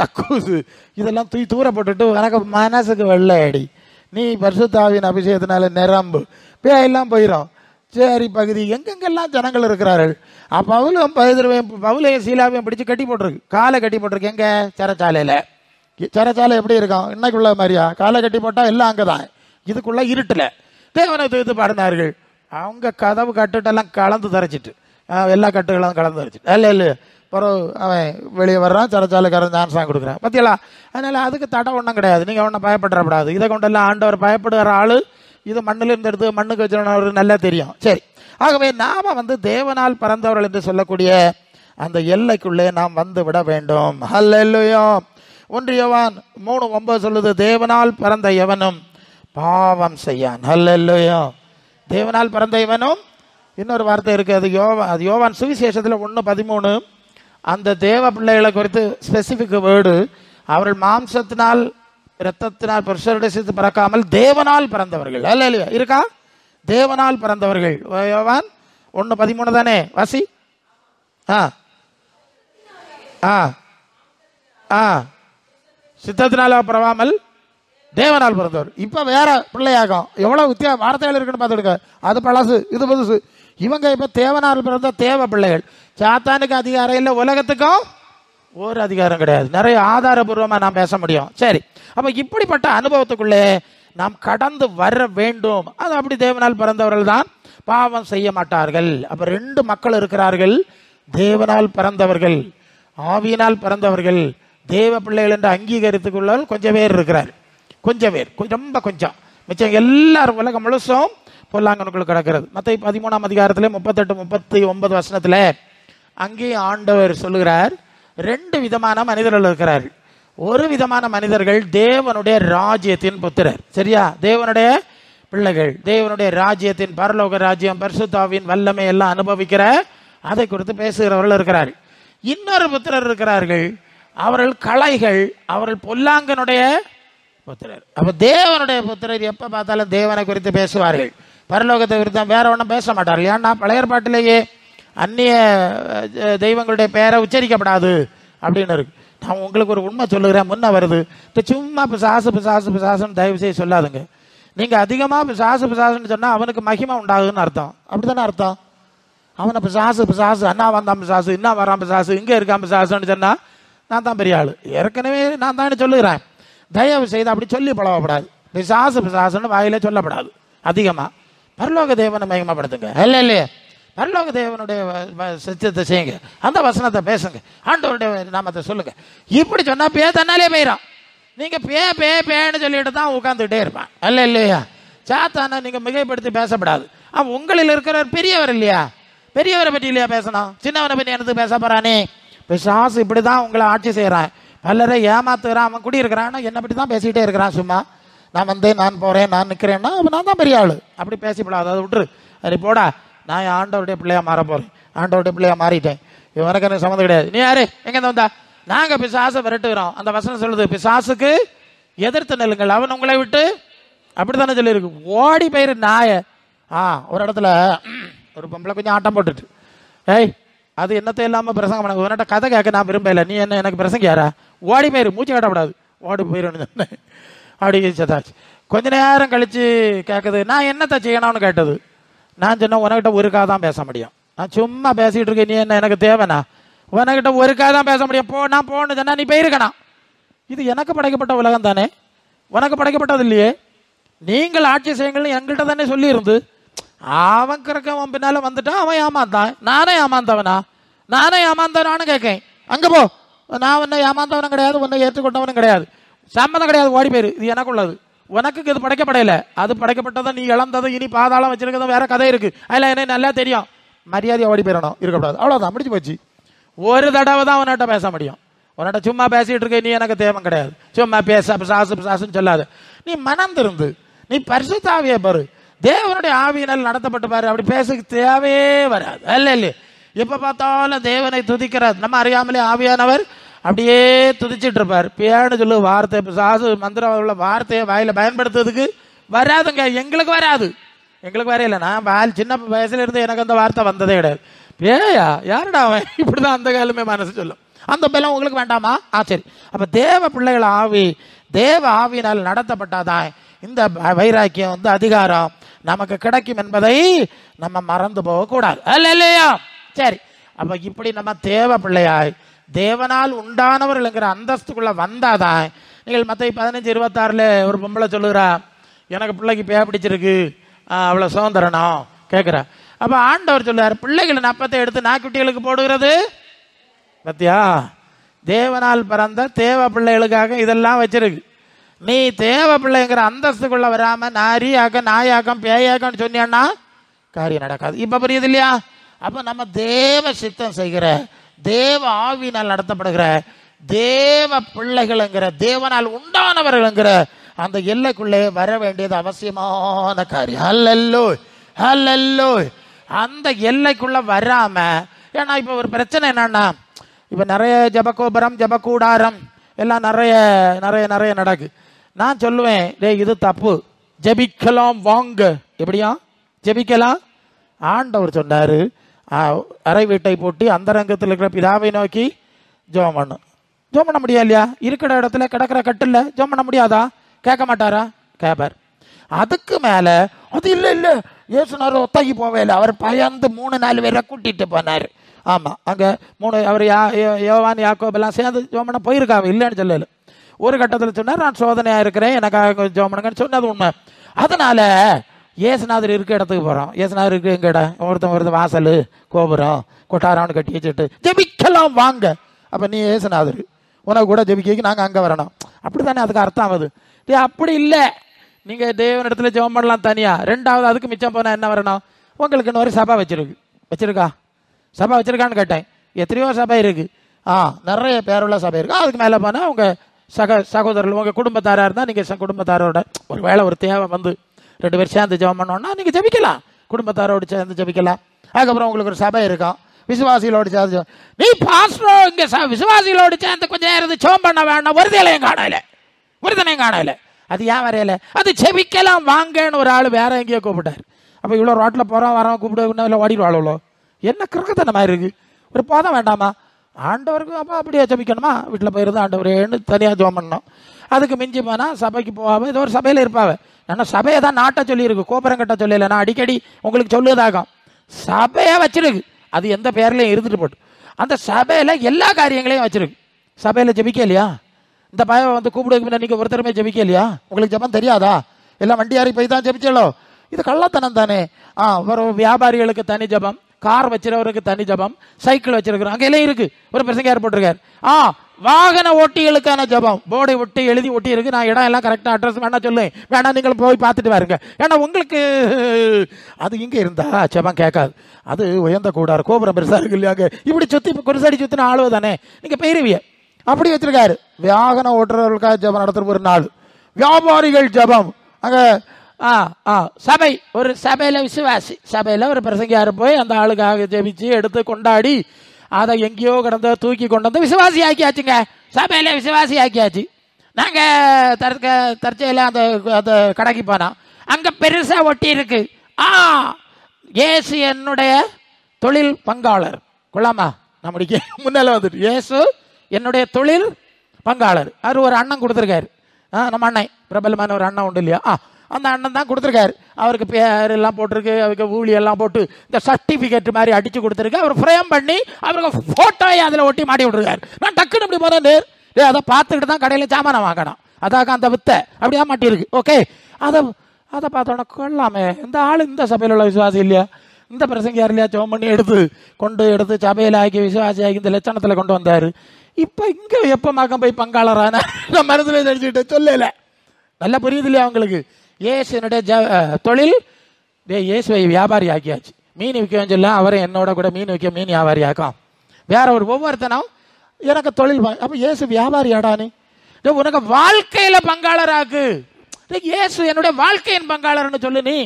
கக்கூசு இதெல்லாம் தூர போட்டுட்டு எனக்கு மனசுக்கு வெள்ளை அடி. நீ பரிசுத்தாவின் அபிஷேகத்தினால நிரம்பு, பேயெல்லாம் போயிடும். சரி பகுதி எங்கெங்கெல்லாம் ஜனங்கள் இருக்கிறார்கள். பவுலையும் சீலாவையும் பிடிச்சி கட்டி போட்டிருக்கு, காலை கட்டி போட்டிருக்கு. எங்கே சிறைச்சாலையில். சிறைச்சாலை எப்படி இருக்கும் இன்னைக்குள்ள மாதிரியா, காலை கட்டி போட்டால் எல்லாம் அங்கே தான். இதுக்குள்ள இருட்டில் தேவனை தூத்து பாடினார்கள். அவங்க கதவு கட்டுட்டெல்லாம் கலந்து தரைச்சிட்டு, எல்லா கட்டுகளும் கலந்து தரைச்சிட்டு இல்லை இல்லை. பிறகு அவன் வெளியே வர்றான், சிறைச்சாலைக்காரன் சான்ஸாக கொடுக்குறான் பத்தியலா. அதனால் அதுக்கு தடை ஒன்றும் கிடையாது. நீங்கள் ஒன்றும் பயப்படக்கூடாது. இதை கொண்டெல்லாம் ஆண்டவர் பயப்படுகிற ஆள் இது மண்ணிலிருந்து எடுத்து மண்ணுக்கு வச்சுருந்தவருக்கு நல்லா தெரியும். சரி, ஆகவே நாம் வந்து தேவனால் பிறந்தவர்கள் என்று சொல்லக்கூடிய அந்த எல்லைக்குள்ளே நாம் வந்து விட வேண்டும். ஹல்லேலூயா. 1 யோவான் 3:9 சொல்லுது, தேவனால் பிறந்த எவனும் பாவம் செய்யான். ஹல்லேலூயா. தேவனால் பிறந்த இவனும். இன்னொரு வார்த்தை இருக்குது, அது யோவான் சுவிசேஷத்தில் 1:13. அந்த தேவ பிள்ளைகளை குறித்து ஸ்பெசிஃபிக் வேர்டு, அவர்கள் மாம்சத்தினால் இரத்தத்தினால் புருஷருடைய சேர்த்து பிறக்காமல் தேவனால் பிறந்தவர்கள். ஹல்லேலூயா இருக்கா, தேவனால் பிறந்தவர்கள். யோவான் 1:13 தானே, வாசி. சித்தத்தினால பிறவாமல் தேவனால் பிறந்தவர். இப்போ வேற பிள்ளையாகும். எவ்வளோ வார்த்தைகள் இருக்குன்னு பார்த்துடுங்க. அது பழசு, இது புதுசு. இவங்க இப்போ தேவனால் பிறந்த தேவ பிள்ளைகள். சாத்தானுக்கு அதிகாரம் இல்லை, உலகத்துக்கும் ஒரு அதிகாரம் கிடையாது. நிறைய ஆதாரபூர்வமாக நாம் பேச முடியும். சரி, அப்போ இப்படிப்பட்ட அனுபவத்துக்குள்ளே நாம் கடந்து வர வேண்டும். அது அப்படி தேவனால் பிறந்தவர்கள் தான் பாவம் செய்ய மாட்டார்கள். அப்போ 2 மக்கள் இருக்கிறார்கள், தேவனால் பிறந்தவர்கள், ஆவியினால் பிறந்தவர்கள். தேவ பிள்ளைகள் என்று அங்கீகரித்துக்கொள்ளால் கொஞ்சம் பேர் இருக்கிறார், கொஞ்சம் பேர், ரொம்ப கொஞ்சம். மிச்சம் எல்லாரும் உலகம் முழுசும் பொல்லாங்கனுக்குள்ள கிடக்கிறது. மத்தேயு 13ஆம் அதிகாரத்தில் 38-39 வசனத்தில் அங்கேயும் ஆண்டவர் சொல்லுகிறார், 2 விதமான மனிதர்கள் இருக்கிறார்கள். ஒரு விதமான மனிதர்கள் தேவனுடைய ராஜ்யத்தின் புத்திரர். சரியா, தேவனுடைய பிள்ளைகள், தேவனுடைய ராஜ்யத்தின் பரலோக ராஜ்யம், பரிசுத்தாவின் வல்லமை எல்லாம் அனுபவிக்கிற அதை குறித்து பேசுகிறவர்கள் இருக்கிறார்கள். இன்னொரு புத்திரர் இருக்கிறார்கள், அவர்கள் களைகள், அவர்கள் பொல்லாங்கனுடைய புத்திரர். அப்ப தேவனுடைய புத்திரர் எப்ப பார்த்தாலும் தேவனை குறித்து பேசுவார்கள், பரலோகத்தை குறித்து வேற ஒன்றும் பேச மாட்டார்கள். ஏன்னா பழைய ஏற்பாட்டிலேயே அந்நிய தெய்வங்களுடைய பெயரை உச்சரிக்கப்படாது அப்படின்னு இருக்கு. நான் உங்களுக்கு ஒரு உண்மை சொல்லுகிறேன், முன்ன வருது. சும்மா பிசாசு பிசாசு பிசாசுன்னு தயவு செய்து சொல்லாதுங்க. நீங்க அதிகமா பிசாசு பிசாசுன்னு சொன்னா அவனுக்கு மகிமை உண்டாகுதுன்னு அர்த்தம். அப்படித்தானே அர்த்தம்? அவனை பிசாசு பிசாசு, அண்ணா வந்தான் பிசாசு, இன்னும் வரான் பிசாசு, இங்கே இருக்கான் பிசாசுன்னு சொன்னா நான் தான் பெரிய ஆள். ஏற்கனவே நான் தானே சொல்லுகிறேன். தயவு செய்து அப்படி சொல்லி பழகப்படாது. பிசாசு பிசாசுன்னு வாயிலே சொல்லப்படாது அதிகமாக. பரலோக தேவனை மகிமைப்படுத்துங்க. இல்லை இல்லையே, பரலோக தேவனுடைய சத்தியத்தை செய்யுங்க, அந்த வசனத்தை பேசுங்க, ஆண்டவருடைய நாமத்தை சொல்லுங்க. இப்படி சொன்னா பே தன்னாலே போயிடும். நீங்க பேன்னு சொல்லிட்டு தான் உட்காந்துக்கிட்டே இருப்பான். அல்ல இல்லையா? சாத்தான நீங்க மிகைப்படுத்தி பேசப்படாது. உங்களில் இருக்கிற பெரியவர் இல்லையா? பெரியவரை பற்றி இல்லையா பேசணும்? சின்னவரை பற்றி எனக்கு பேச போறானே? பிசாசு இப்படிதான் உங்களை ஆட்சி செய்யறான், பலரை ஏமாத்துறான். அவன் குடியிருக்கிறான், என்னை பற்றி தான் பேசிக்கிட்டே இருக்கிறான். சும்மா நான் வந்தேன், நான் போறேன், நான் நிற்கிறேன்னா அப்போ நான் தான் பெரிய ஆளு. அப்படி பேசிப்படாது, அதை விட்டுரு. சரி போடா, நான் ஆண்டவருடைய பிள்ளையா மாற போறேன், ஆண்டவருடைய பிள்ளையா மாறிட்டேன், இவனுக்கு எனக்கு சம்மந்தம் கிடையாது. நீ யாரு, எங்க வந்தா? நாங்க பிசாசை விரட்டுகிறோம். அந்த வசனம் சொல்லுது, பிசாசுக்கு எதிர்த்து நெல்லுங்கள், அவன் உங்களை விட்டு. அப்படித்தானே சொல்லியிருக்கு. ஓடி போயிரு நாய. ஒரு இடத்துல ஒரு பொம்பளை கொஞ்சம் ஆட்டம் போட்டுட்டு, ஏய் அது என்னத்தை இல்லாமல் பிரசங்கம் பண்ண, உன்னிட்ட கதை கேட்க நான் விரும்பல, நீ என்ன எனக்கு பிரசங்க யாரா? ஓடி போயிரு, மூச்சு கட்டப்படாது, ஓடி போயிரு அப்படி சதாச்சு. கொஞ்ச நேரம் கழிச்சு கேட்குது, நான் என்னத்தை செய்யணும்னு கேட்டது. நான் சொன்னேன், உனக்கிட்ட ஒருக்காக தான் பேச முடியும், நான் சும்மா பேசிகிட்டு இருக்கேன், நீ என்ன எனக்கு தேவைண்ணா? உனக்கிட்ட ஒருக்காக தான் பேச முடியும், போ நான் போன்னு சொன்னா நீ போயிருக்கணும். இது எனக்கு படைக்கப்பட்ட உலகம் தானே, உனக்கு படைக்கப்பட்டது இல்லையே. நீங்கள் ஆட்சி செய்யுங்கள் எங்கள்கிட்ட தானே சொல்லியிருந்து. அவன் கிடக்கவன் பின்னால வந்துட்டான், அவன் ஏமாந்தான். நானே ஏமாந்தவனா? நானே ஏமாந்தவனானு கேட்கேன். அங்கே போ, நான் உன்னை ஏமாந்தவனும் கிடையாது, உன்னை ஏற்றுக்கொண்டவனும் கிடையாது, சம்மந்தம் கிடையாது, ஓடி போயிரு. இது எனக்கு உள்ளது, உனக்கு இது படைக்கப்படையில. அது படைக்கப்பட்டதை நீ இழந்தது, இனி பாதாளம் வச்சிருக்கிறது வேற கதை இருக்கு, அதில் என்ன நல்லா தெரியும். மரியாதையை ஓடி போயிடணும், இருக்கக்கூடாது, அவ்வளோதான், முடிச்சு போச்சு. ஒரு தடவை தான் உன்னிட்ட பேச முடியும். உன்னிட்ட சும்மா பேசிட்டு இருக்க, நீ எனக்கு தேவை கிடையாது, சும்மா பேச பிசாசுன்னு சொல்லாத. நீ மனம் திருந்து, நீ பரிசுத்த ஆவியை பாரு, தேவனுடைய ஆவியினால் நடத்தப்பட்டு பாரு, அப்படி பேச தேவையே வராது. அல்ல இல்லையே, எப்ப பார்த்தாலும் தேவனை துதிக்கிறார், நம்ம அறியாமலே ஆவியானவர் அப்படியே துதிச்சிட்டு இருப்பார். பேன்னு சொல்லு வார்த்தை, பிசாசு மந்திரம் உள்ள வார்த்தையை வாயில பயன்படுத்துறதுக்கு வராதுங்க. எங்களுக்கு வராது, எங்களுக்கு வரையில. நான் சின்ன வயசுல இருந்து எனக்கு அந்த வார்த்தை வந்ததே கிடையாது. பேயா யாருடா அவன், இப்படிதான் அந்த காலமே மனசு சொல்லும். அந்த பலம் உங்களுக்கு வேண்டாமா? சரி. அப்ப தேவ பிள்ளைகள் ஆவி, தேவ ஆவியினால் நடத்தப்பட்டாதான் இந்த வைராக்கியம் அதிகாரம் நமக்கு கிடைக்கும் என்பதை நம்ம மறந்து போக கூடாது. அல்ல இல்லையா? சரி. அப்ப இப்படி நம்ம தேவ பிள்ளையாய் தேவனால் உண்டானவர்கள்ங்கிற அந்தஸ்துக்குள்ள வந்தாதான். நீங்கள் மத்திய 15:26 ஒரு பொம்பளை சொல்லுகிறா, எனக்கு பிள்ளைக்கு பேய பிடிச்சிருக்கு, அவ்வளோ சுதந்திரணும் கேட்குறா. அப்ப ஆண்டவர் சொல்லுவார், பிள்ளைகளின் அப்பத்தை எடுத்து நாய்க்குட்டிகளுக்கு போடுகிறது பத்தியா? தேவனால் பிறந்த தேவ பிள்ளைகளுக்காக இதெல்லாம் வச்சிருக்கு. நீ தேவ பிள்ளைங்கிற அந்தஸ்துக்குள்ள வராம நாரியாக்கம் நாயாக்கம் பேயாக்கம்னு சொன்னா காரியம் நடக்காது. இப்ப புரியுது இல்லையா? அப்ப நம்ம தேவ சித்தம் செய்கிற, தேவ ஆவியினால் நடத்தப்படுகிற தேவ பிள்ளைகள்ங்கிற, தேவனால் உண்டானவர்கள்ங்கிற அந்த எல்லைக்குள்ளே வர வேண்டியது அவசியமான காரியம். அல்லேலூயா, அல்லேலூயா. அந்த எல்லைக்குள்ள வராம, ஏன்னா இப்ப ஒரு பிரச்சனை என்னன்னா, இப்ப நிறைய ஜபகோபுரம் ஜபக்கூடாரம் எல்லாம் நிறைய நிறைய நிறைய நடக்கு. நான் சொல்லுவேன், டேய் இது தப்பு, ஜபிக்கலாம் வாங்க. எப்படியா ஜபிக்கலாம்? ஆண்டவர் சொன்னாரு, அறை வீட்டை போட்டு அந்தரங்கத்தில் இருக்கிற பிதாவை நோக்கி ஜெபம் பண்ணு. ஜெபம் பண்ண முடியாது இல்லையா? இருக்கிற இடத்துல கிடக்கிற கட்டில் ஜெபம் பண்ண முடியாதா? கேட்க மாட்டாரா? கேட்பார். அதுக்கு மேல அது இல்லை இல்லை ஏசுனார் ஒத்தகி போவே இல்லை, அவர் பயந்து 3-4 பேரை கூட்டிட்டு போனார். ஆமா, அங்க 3 அவர் யோவான் யாக்கோபெல்லாம் சேர்ந்து ஜெபம் பண்ண போயிருக்காங்க, இல்லைன்னு சொல்லல. ஒரு கட்டத்தில் சொன்னார், நான் சோதனையா இருக்கிறேன், எனக்காக ஜெபம் பண்ணுங்கன்னு சொன்னது உண்மை. அதனால ஏசுநாதர் இருக்க இடத்துக்கு போறோம். ஏசுநாதர் இருக்கு எங்க இடம்? ஒருத்தன் வாசல் கோபுரம் கொட்டாரான்னு கட்டி வச்சுட்டு ஜெபிக்கலாம் வாங்க. அப்ப நீ ஏசுநாதர், உனக்கு கூட ஜெபிக்க நாங்க அங்க வரணும், அப்படித்தானே அதுக்கு அர்த்தம் ஆகுது. அப்படி இல்லை, நீங்க தேவன் இடத்துல ஜெபம் பண்ணலாம் தனியா. ரெண்டாவது அதுக்கு மிச்சம் போனா என்ன வரணும்? உங்களுக்கு இன்னொரு சபை வச்சிருக்கா? சபை வச்சிருக்கான்னு கேட்டேன். எத்தனையோ சபை இருக்கு, நிறைய பேருள்ள சபை இருக்கு. அதுக்கு மேல போனா உங்க சகோதரர்கள், உங்க குடும்பத்தாரா இருந்தா நீங்க குடும்பத்தாரோட ஒரு வேளை ஒரு தேவை 2 பேர் சேர்ந்து ஜெபம் பண்ணோம்னா நீங்க ஜெபிக்கலாம், குடும்பத்தாரோடு சேர்ந்து ஜெபிக்கலாம். அதுக்கப்புறம் உங்களுக்கு ஒரு சபை இருக்கும், விசுவாசிகளோடு சேர்ந்து. நீ பாஸ்டரோ இங்க விசுவாசிகளோடு சேர்ந்து கொஞ்சம் நேரம் ஜெபம் பண்ண வேண்டாம், ஒருதலையும் காணல. அது ஏன் வரையல? அது ஜெபிக்கலாம் வாங்கன்னு ஒரு ஆள் வேற எங்கேயோ கூப்பிட்டாரு. அப்ப இவ்வளவு ரோட்ல போறோம் வரோம் கூப்பிட்டு ஓடிடுவாளோ? என்ன கிறுக்கத்தன மாதிரி இருக்கு, ஒரு போதம் வேண்டாமா? ஆண்டவருக்கு அப்போ அப்படியே ஜெபிக்கணுமா? வீட்டில் போயிருந்து ஆண்டவரேன்னு தனியாக ஜெபம் பண்ணணும். அதுக்கு மிஞ்சி போனால் சபைக்கு போகாம ஏதோ ஒரு சபையில் இருப்பாங்க. நான் சபையை தான் நாட்ட சொல்லியிருக்கு, கோபுரம் கட்ட சொல்லல. நான் அடிக்கடி உங்களுக்கு சொல்லுவதாகும், சபையை வச்சிருக்கு, அது எந்த பேர்லையும் இருந்துட்டு போட்டு அந்த சபையில் எல்லா காரியங்களையும் வச்சிருக்கு. சபையில் ஜெபிக்க இல்லையா? இந்த பையன் கூப்பிடுக்கு நீங்கள் ஒருத்தருமே ஜெபிக்க இல்லையா? உங்களுக்கு ஜெபம் தெரியாதா? எல்லாம் வண்டியாரி போய் தான் ஜெபிச்சலோ? இது கள்ளத்தனம் தானே. ஒரு வியாபாரிகளுக்கு தனி ஜெபம், கார் வச்சிருக்கிறவருக்கு தனி ஜபம், சைக்கிள் வச்சிருக்கிறோம் அங்கெல்லாம் இருக்கு. ஒரு பிரசங்கர் போட்டிருக்காரு, வாகன ஓட்டிகளுக்கான ஜபம் போர்டை ஒட்டி எழுதி ஒட்டி இருக்கு. நான் இடம் எல்லாம் கரெக்டா அட்ரஸ் வேணா சொல்லுவேன், வேணா நீங்கள் போய் பார்த்துட்டு வாருங்க. ஏன்னா உங்களுக்கு அது இங்க இருந்தா ஜபம் கேட்காது. அது உயர்ந்த கூடாரு, கோபுரம் பெருசா இருக்கு இல்லையாங்க, இப்படி சுத்தி குருசாடி சுத்தின ஆளுவ தானே நீங்க பெயருவிய. அப்படி வச்சிருக்காரு. வாகனம் ஓட்டுறவர்களுக்காக ஜபம் நடத்துற ஒரு நாள். வியாபாரிகள் ஜபம் அங்க சபை, ஒரு சபையில விசுவாசி சபையில ஒரு பிரசங்கியாரு போய் அந்த ஆளுக்காக ஜெபிச்சு எடுத்து கொண்டாடி அதை எங்கேயோ கிடந்த தூக்கி கொண்டு வந்து விசுவாசி ஆக்கியாச்சுங்க. சபையில விசுவாசி ஆக்கியாச்சு. நாங்க தற்செயல அந்த அந்த கடைக்கு போனோம். அங்க பெருசா ஒட்டி இருக்கு, இயேசு என்னுடைய தொழில் பங்காளர். கொள்ளாமா நம்மளுக்கு முன்னால வந்துட்டு இயேசு என்னுடைய தொழில் பங்காளர். அவர் ஒரு அண்ணன் கொடுத்துருக்காரு. நம்ம அண்ணன் பிரபலமான ஒரு அண்ணன் உண்டு இல்லையா, அந்த அண்ணன் தான் கொடுத்துருக்காரு. அவருக்கு பேர் எல்லாம் போட்டிருக்கு, அவருக்கு ஊழியெல்லாம் போட்டு இந்த சர்டிஃபிகேட் மாதிரி அடிச்சு கொடுத்துருக்கு. அவர் ஃப்ரேம் பண்ணி அவருக்கு போட்டோயை அதில் ஒட்டி மாட்டி விட்டுருக்காரு. நான் டக்குன்னு இப்படி போறேன், அதை பார்த்துக்கிட்டு தான் கடையில் சாமான வாங்கணும். அதாக அந்த வித்தை அப்படியே மாட்டியிருக்கு. ஓகே, அதை பார்த்தோன்னா கொள்ளாமே, இந்த ஆள் இந்த சபையில் உள்ள விசுவாசி இல்லையா, இந்த பிரசங்கியார் இல்லையா, ஜெபம் பண்ணி எடுத்து சபையில் ஆக்கி விசுவாசி ஆக்கி இந்த லட்சணத்தில் கொண்டு வந்தார். இப்போ இங்கே எப்போ மகம் போய் பங்காளரான நான் மனதில் தெரிஞ்சுக்கிட்ட சொல்லலை. நல்லா புரியுது இல்லையா அவங்களுக்கு? இயேசுனுடைய தொழில் இயேசுவை வியாபாரி ஆக்கியாச்சு. மீன் விற்கவும் சொல்ல அவரை என்னோட கூட மீன் விற்க மீன் வியாபாரி ஆக்கும். வேற ஒரு ஒவ்வொருத்தனும் எனக்கு தொழில். அப்போ இயேசு வியாபாரி ஆடானே, உனக்கு வாழ்க்கையில பங்காளராக்கு. இயேசு என்னுடைய வாழ்க்கையின் பங்காளர்னு சொல்லு. நீ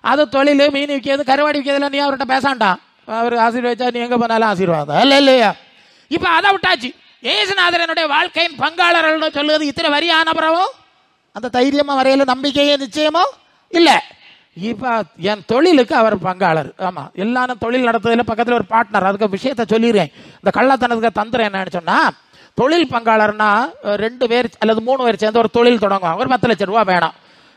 அது தொழில், மீன் விற்கிறது, கருவாடி விற்கிறதுல நீ அவர்கிட்ட பேசாண்டான். அவர் ஆசீர்வதிச்சா நீ எங்க போனாலும் ஆசீர்வாதம் இல்ல இல்லையா? இப்ப அதை விட்டாச்சு. இயேசுநாதர் என்னுடைய வாழ்க்கையின் பங்காளர்கள் சொல்லுவது இத்தனை வரியான பிறவும் அந்த தைரியமா வரையில நம்பிக்கையே நிச்சயமோ இல்ல. இப்ப என் தொழிலுக்கு அவர் பங்காளர். ஆமா, எல்லாரும் தொழில் நடத்துறதுல பக்கத்துல ஒரு பார்ட்னர். அதுக்கு விஷயத்த சொல்லிடுறேன். இந்த கள்ளத்தனத்துக்கு தந்திரம் என்னன்னு சொன்னா, தொழில் பங்காளர்னா 2 பேர் அல்லது 3 பேர் சேர்ந்து ஒரு தொழில் தொடங்குவாங்க. ஒரு 10 லட்சம் ரூபா வேணும்.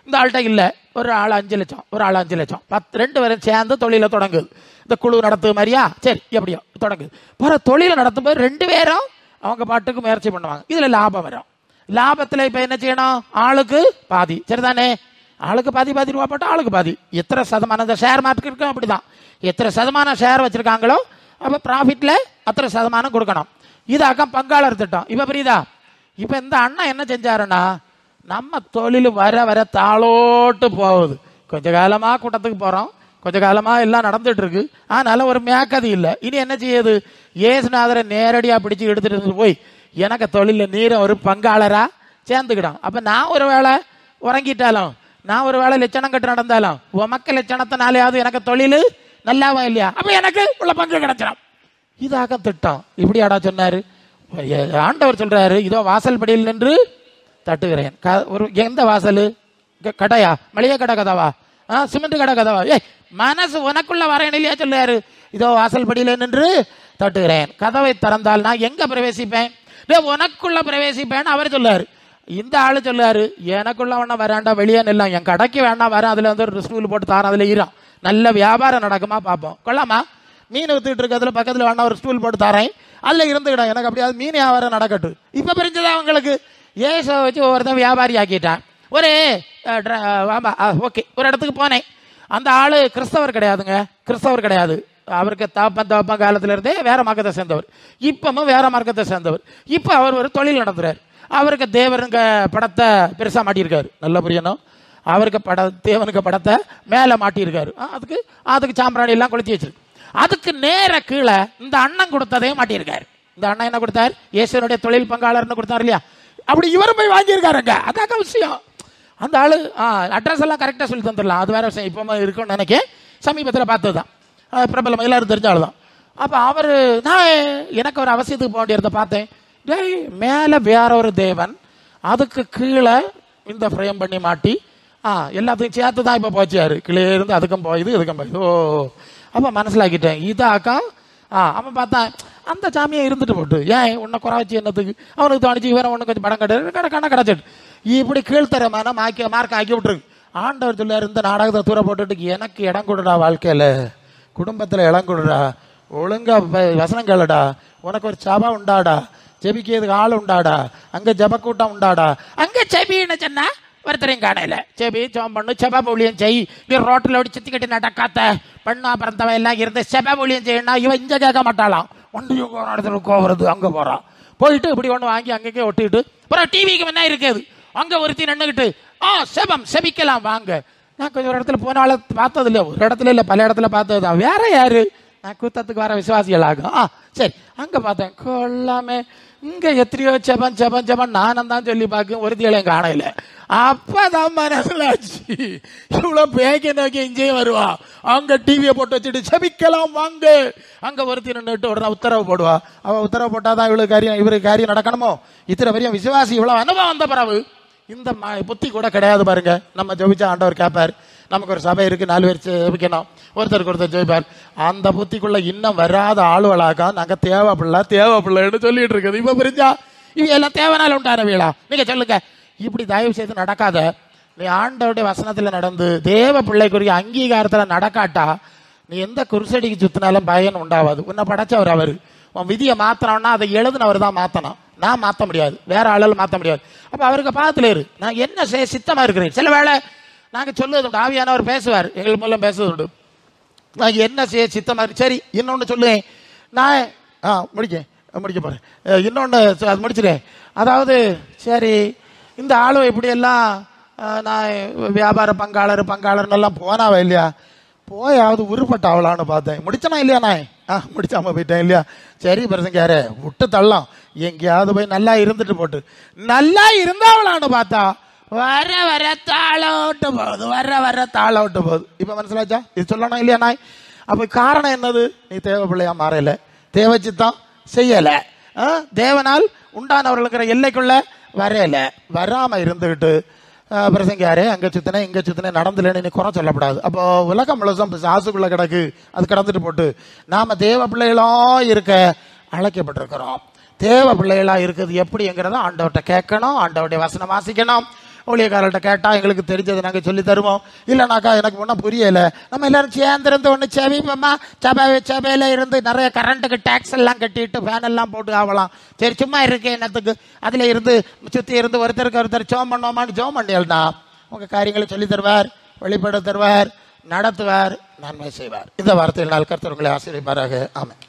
இந்த ஆள்கிட்ட இல்ல, ஒரு ஆள் 5 லட்சம், ஒரு ஆள் 5 லட்சம், 2 பேரும் சேர்ந்து தொழில தொடங்குது. இந்த குழு நடத்து மாதிரியா, சரி எப்படியோ தொடங்குது. பிற தொழிலை நடத்தும் போது 2 பேரும் அவங்க பாட்டுக்கு முயற்சி பண்ணுவாங்க. இதுல லாபம் வரும். லாபத்துல இப்ப என்ன செய்யணும்? ஆளுக்கு பாதி, சரிதானே? ஆளுக்கு பாதி ரூபா போட்டா ஆளுக்கு பாதி. எத்தனை சதமானம் இந்த ஷேர் மார்க்கெட் அப்படிதான், எத்தனை சதமானம் ஷேர் வச்சிருக்காங்களோ அப்ப ப்ராஃபிட்ல அத்தனை சதமானம் கொடுக்கணும். இதாக்கம் பங்காளர் திட்டம். இப்ப புரியுதா? இப்ப இந்த அண்ணா என்ன செஞ்சாருன்னா, நம்ம தொழில் வர வர தாளோட்டு போகுது. கொஞ்ச காலமா கூட்டத்துக்கு போறோம், கொஞ்ச காலமா எல்லாம் நடந்துட்டு இருக்கு. அதனால ஒரு மேக்கதி இல்லை. இனி என்ன செய்யுது? இயேசுநாதரை நேரடியா பிடிச்சு எடுத்துட்டு போய் எனக்கு தொழில நீரை ஒரு பங்காளரா சேர்ந்துக்கிடும். அப்ப நான் ஒரு வேளை உறங்கிட்டாலும், நான் ஒரு வேளை லட்சணம் கட்டு நடந்தாலும், உமக்க லட்சணத்தினாலேயாவது எனக்கு தொழில் நல்லாவும் இல்லையா, அப்ப எனக்கு உள்ள பங்கு கிடைச்சிடும். இதாக திட்டம். இப்படியாடா சொன்னாரு ஆண்டவர். சொல்றாரு, இதோ வாசல் படியில் நின்று தட்டுகிறேன். ஒரு எந்த வாசல்? கடையா? மளிகை கடை கதவா? சிமெண்ட் கடை கதவா? மனசு உனக்குள்ள வரேன் இல்லையா சொல்றாரு. இதோ வாசல் படியில நின்று தட்டுகிறேன், கதவை திறந்தால் நான் எங்க பிரவேசிப்பேன்? உனக்குள்ள பிரவேசிப்பேன் அவர் சொல்லாரு. இந்த ஆளு சொல்லாரு, எனக்குள்ள வேணா வராண்டா, வெளியே நில்லாம், என் கடைக்கு வேணா வரேன், அதுல வந்து ஒரு ஸ்டூல் போட்டு தாரேன், அதுல ஈரம் நல்ல வியாபாரம் நடக்குமா பார்ப்போம். கொள்ளாமா? மீன் வித்துட்டு இருக்கிறதுல பக்கத்துல வேணா ஒரு ஸ்டூல் போட்டு தாரேன், அதுல இருந்துக்கிடும், எனக்கு அப்படியாவது மீன் வியாபாரம் நடக்கட்டும். இப்ப பிரிஞ்சதா அவங்களுக்கு? ஏசோ வச்சு ஒவ்வொருத்தன் வியாபாரி ஆக்கிட்டான். ஒரு ஓகே, ஒரு இடத்துக்கு போனேன். அந்த ஆளு கிறிஸ்தவர் கிடையாதுங்க, கிறிஸ்தவர் கிடையாது. அவருக்கு தாப்பன் காலத்துல இருந்தே வேற மார்க்கத்தை சேர்ந்தவர், இப்பவும் வேற மார்க்கத்தை சேர்ந்தவர். இப்ப அவர் ஒரு தொழில் நடத்துறாரு. அவருக்கு தேவனுங்க படத்தை பெருசா மாட்டியிருக்காரு. நல்ல புரியணும். அவருக்கு தேவனுக்கு படத்தை மேல மாட்டியிருக்காரு. அதுக்கு சாம்பிராணி எல்லாம் கொளுத்தி வச்சிருக்கு. அதுக்கு நேர கீழே இந்த அண்ணன் கொடுத்ததையும் மாட்டியிருக்காரு. இந்த அண்ணன் என்ன கொடுத்தாரு? இயேசுனுடைய தொழில் பங்காளர்னு கொடுத்தாரு இல்லையா? அப்படி இவரும் போய் வாங்கியிருக்காருங்க. அதாக்க விஷயம். அந்த ஆளு அட்ரஸ் எல்லாம் கரெக்டா சொல்லி தந்துடலாம், அது வேற விஷயம். இப்போ இருக்குன்னு நினைக்க சமீபத்தில் பார்த்ததுதான், பிரபலம் எல்லாரும் தெரிஞ்ச ஆள் தான். அப்ப அவரு, நான் எனக்கு ஒரு அவசியத்துக்கு போக வேண்டியதை பார்த்தேன். மேல வேற ஒரு தேவன், அதுக்கு கீழே இந்த ஃப்ரேம் பண்ணி மாட்டி எல்லாத்துக்கும் சேர்த்து தான் இப்ப போச்சாரு. கீழே இருந்து அதுக்கும் போயுது இதுக்கும் போயுது. ஓ, அப்ப மனசிலாக்கிட்டேன் இதாக்கா. அவன் பார்த்தான், அந்த சாமியை இருந்துட்டு போட்டு ஏன் உன்னை குறை வச்சு என்னத்துக்கு? அவனுக்கு தோணிச்சு இவரை ஒண்ணு கொஞ்சம் படம் கண்ண கிடைச்சிட்டு இப்படி கீழ்த்தரமான மார்க் ஆக்கி விட்டுருக்கு. ஆண்டவர் சொல்லாரு, இந்த நாடகத்தை தூர போட்டுட்டு எனக்கு இடம் கொடுடா, வாழ்க்கையில குடும்பத்துல இடம் கொடுடா, ஒழுங்கா வசனம் கேளுடா, உனக்கு ஒரு சபை உண்டாடா, ஜெபிக்கிறதுக்கு ஆள் உண்டாடா, அங்க ஜப கூட்டம் உண்டாடா, அங்க ஜெபின்னு சொன்னா ஒருத்தரையும் காணையில. செபி சோம் பண்ணு, செப ஊழியம் செய். நீ ரோட்டில் ஓடி சுத்தி கட்டி நடக்காத்த பெண்ணா பிறந்தவன் எல்லாம் இருந்து செப ஊழியம் செய்யணும். இவன் இங்க கேட்க மாட்டாளாம். ஒன்றையும் போன இடத்துல கோவறது, அங்க போறான். போயிட்டு இப்படி ஒன்று வாங்கி அங்கங்கே ஒட்டிட்டு அப்புறம் டிவிக்கு முன்னா இருக்குது. அங்க ஒருத்தி நின்றுக்கிட்டு செபம் செபிக்கலாம் வாங்க. நான் கொஞ்சம் ஒரு இடத்துல போன ஆளை பார்த்தது இல்லை, ஒரு இடத்துல இல்லை, பல இடத்துல பார்த்தது தான். வேற யாரு? நான் கூத்தத்துக்கு வர விசுவாசிகள் ஆகும். சரி, அங்க பார்த்தேன். கொள்ளாமே இங்க எத்தனையோ செபம் செபம் செபம் நானும் தான் சொல்லி பார்க்க ஒருத்திகளையும் காணையில. அப்பதான் மனசுலாச்சு, இவ்வளவு பேக்க நோக்கி இங்கேயும் வருவா. அங்க டிவியை போட்டு வச்சுட்டு செபிக்கலாம் வாங்க. அங்க ஒருத்தி நின்றுட்டு உடனே உத்தரவு போடுவா. அவ உத்தரவு போட்டாதான் இவளுக்கு காரியம், இவருக்கு காரியம் நடக்கணுமோ? இத்தனை பெரிய விசுவாசி இவ்வளவு அனுபவம் வந்த பிறகு இந்த புத்தி கூட கிடையாது பாருங்க. நம்ம ஜெபிச்சா ஆண்டவர் கேட்பார். நமக்கு ஒரு சபை இருக்கு, 4 பேர் ஜெபிக்கணும், ஒருத்தருக்கு ஒருத்தர் ஜெபிப்பார். அந்த புத்திக்குள்ள இன்னும் வராத ஆளுவலாக்கா நாங்க தேவைப்பிள்ளைன்னு சொல்லிட்டு இருக்குது. இப்ப புரிஞ்சா இவ எல்லாம் தேவனால உண்டானவீங்களா? நீங்க சொல்லுங்க. இப்படி தயவு செய்து நடக்காத. நீ ஆண்டவருடைய வசனத்துல நடந்து தேவ பிள்ளைக்குரிய அங்கீகாரத்துல நடக்காட்டா நீ எந்த குருசடிக்கு சுத்தினாலும் பயன் உண்டாவாது. உன்னை படைச்சவர் அவரு. உன் விதியை மாத்தினோம்னா அதை எழுதுனவர் தான் மாத்தணும். நான் மாற்ற முடியாது, வேற ஆளால் மாற்ற முடியாது. அப்ப அவருக்கு பாத்துல இரு, நான் என்ன செய்ய சித்தமா இருக்கிறேன். சில வேளை நாங்க சொல்லுவது உண்டு, ஆவியானவர் பேசுவார், எங்கள் மூலம் பேசுவது உண்டு. நான் என்ன செய்ய சித்தமா இருக்கு. சரி, இன்னொன்னு சொல்லுவேன். நான் முடிக்க போறேன். இன்னொன்னு அது முடிச்சிருக்கேன். அதாவது சரி, இந்த ஆளுவை இப்படியெல்லாம் நான் வியாபார பங்காளர் எல்லாம் போனாவா இல்லையா? போயாவது உருப்பட்ட அவளான்னு பார்த்தேன். முடிச்சனா இல்லையா? நான் முடிச்சாம போயிட்டேன் இல்லையா? சரி பிரசங்காரே, விட்டு தள்ளலாம், எங்கேயாவது போய் நல்லா இருந்துட்டு போட்டு. நல்லா இருந்தாவளான்னு பார்த்தா வர வர தாளோட்டு போகுது. இப்ப மனசிலாச்சா? இது சொல்லணும் இல்லையா? நாய் அப்ப காரணம் என்னது? நீ தேவ பிள்ளையா மாறல, தேவச்சித்தம் செய்யல, தேவனால் உண்டானவர்களுங்கிற எல்லைக்குள்ள வரையல. வராம இருந்துகிட்டு பிரசங்காரே அங்க சுத்தினே இங்க சுத்தினே நடந்துலன்னு நீ குறை சொல்லப்படாது. அப்போ உலகம் முழுசும் ஆசுக்குள்ள கிடக்கு, அது கடந்துட்டு போட்டு நாம தேவ பிள்ளைகளா இருக்க அழைக்கப்பட்டிருக்கிறோம். தேவ பிள்ளைகளா இருக்குது எப்படிங்கிறத ஆண்டவர்கிட்ட கேட்கணும், ஆண்டவருடைய வசனம் வாசிக்கணும். ஊழியக்காரர்கிட்ட கேட்டா எங்களுக்கு தெரிஞ்சதை நாங்க சொல்லி தருவோம். இல்லைனாக்கா எனக்கு ஒன்றும் புரியல, நம்ம எல்லாரும் சேர்ந்திருந்து ஒன்று செவிப்போமா, சபையில இருந்து நிறைய கரண்ட்டுக்கு டேக்ஸ் எல்லாம் கட்டிட்டு ஃபேன் எல்லாம் போட்டு ஆகலாம். சரி சும்மா இருக்கேன் என்னத்துக்கு, அதுல இருந்து சுத்தி இருந்து ஒருத்தருக்கு ஒருத்தர் ஜோம் பண்ணுவோமான்னு ஜோம் பண்ணியல்னா உங்க காரியங்களை சொல்லி தருவார், வெளிப்பட தருவார், நடத்துவார், நன்மை செய்வார். இந்த வார்த்தையில் நாள் கர்த்தர் உங்களை ஆசீர்வதிப்பாராக. ஆமென்.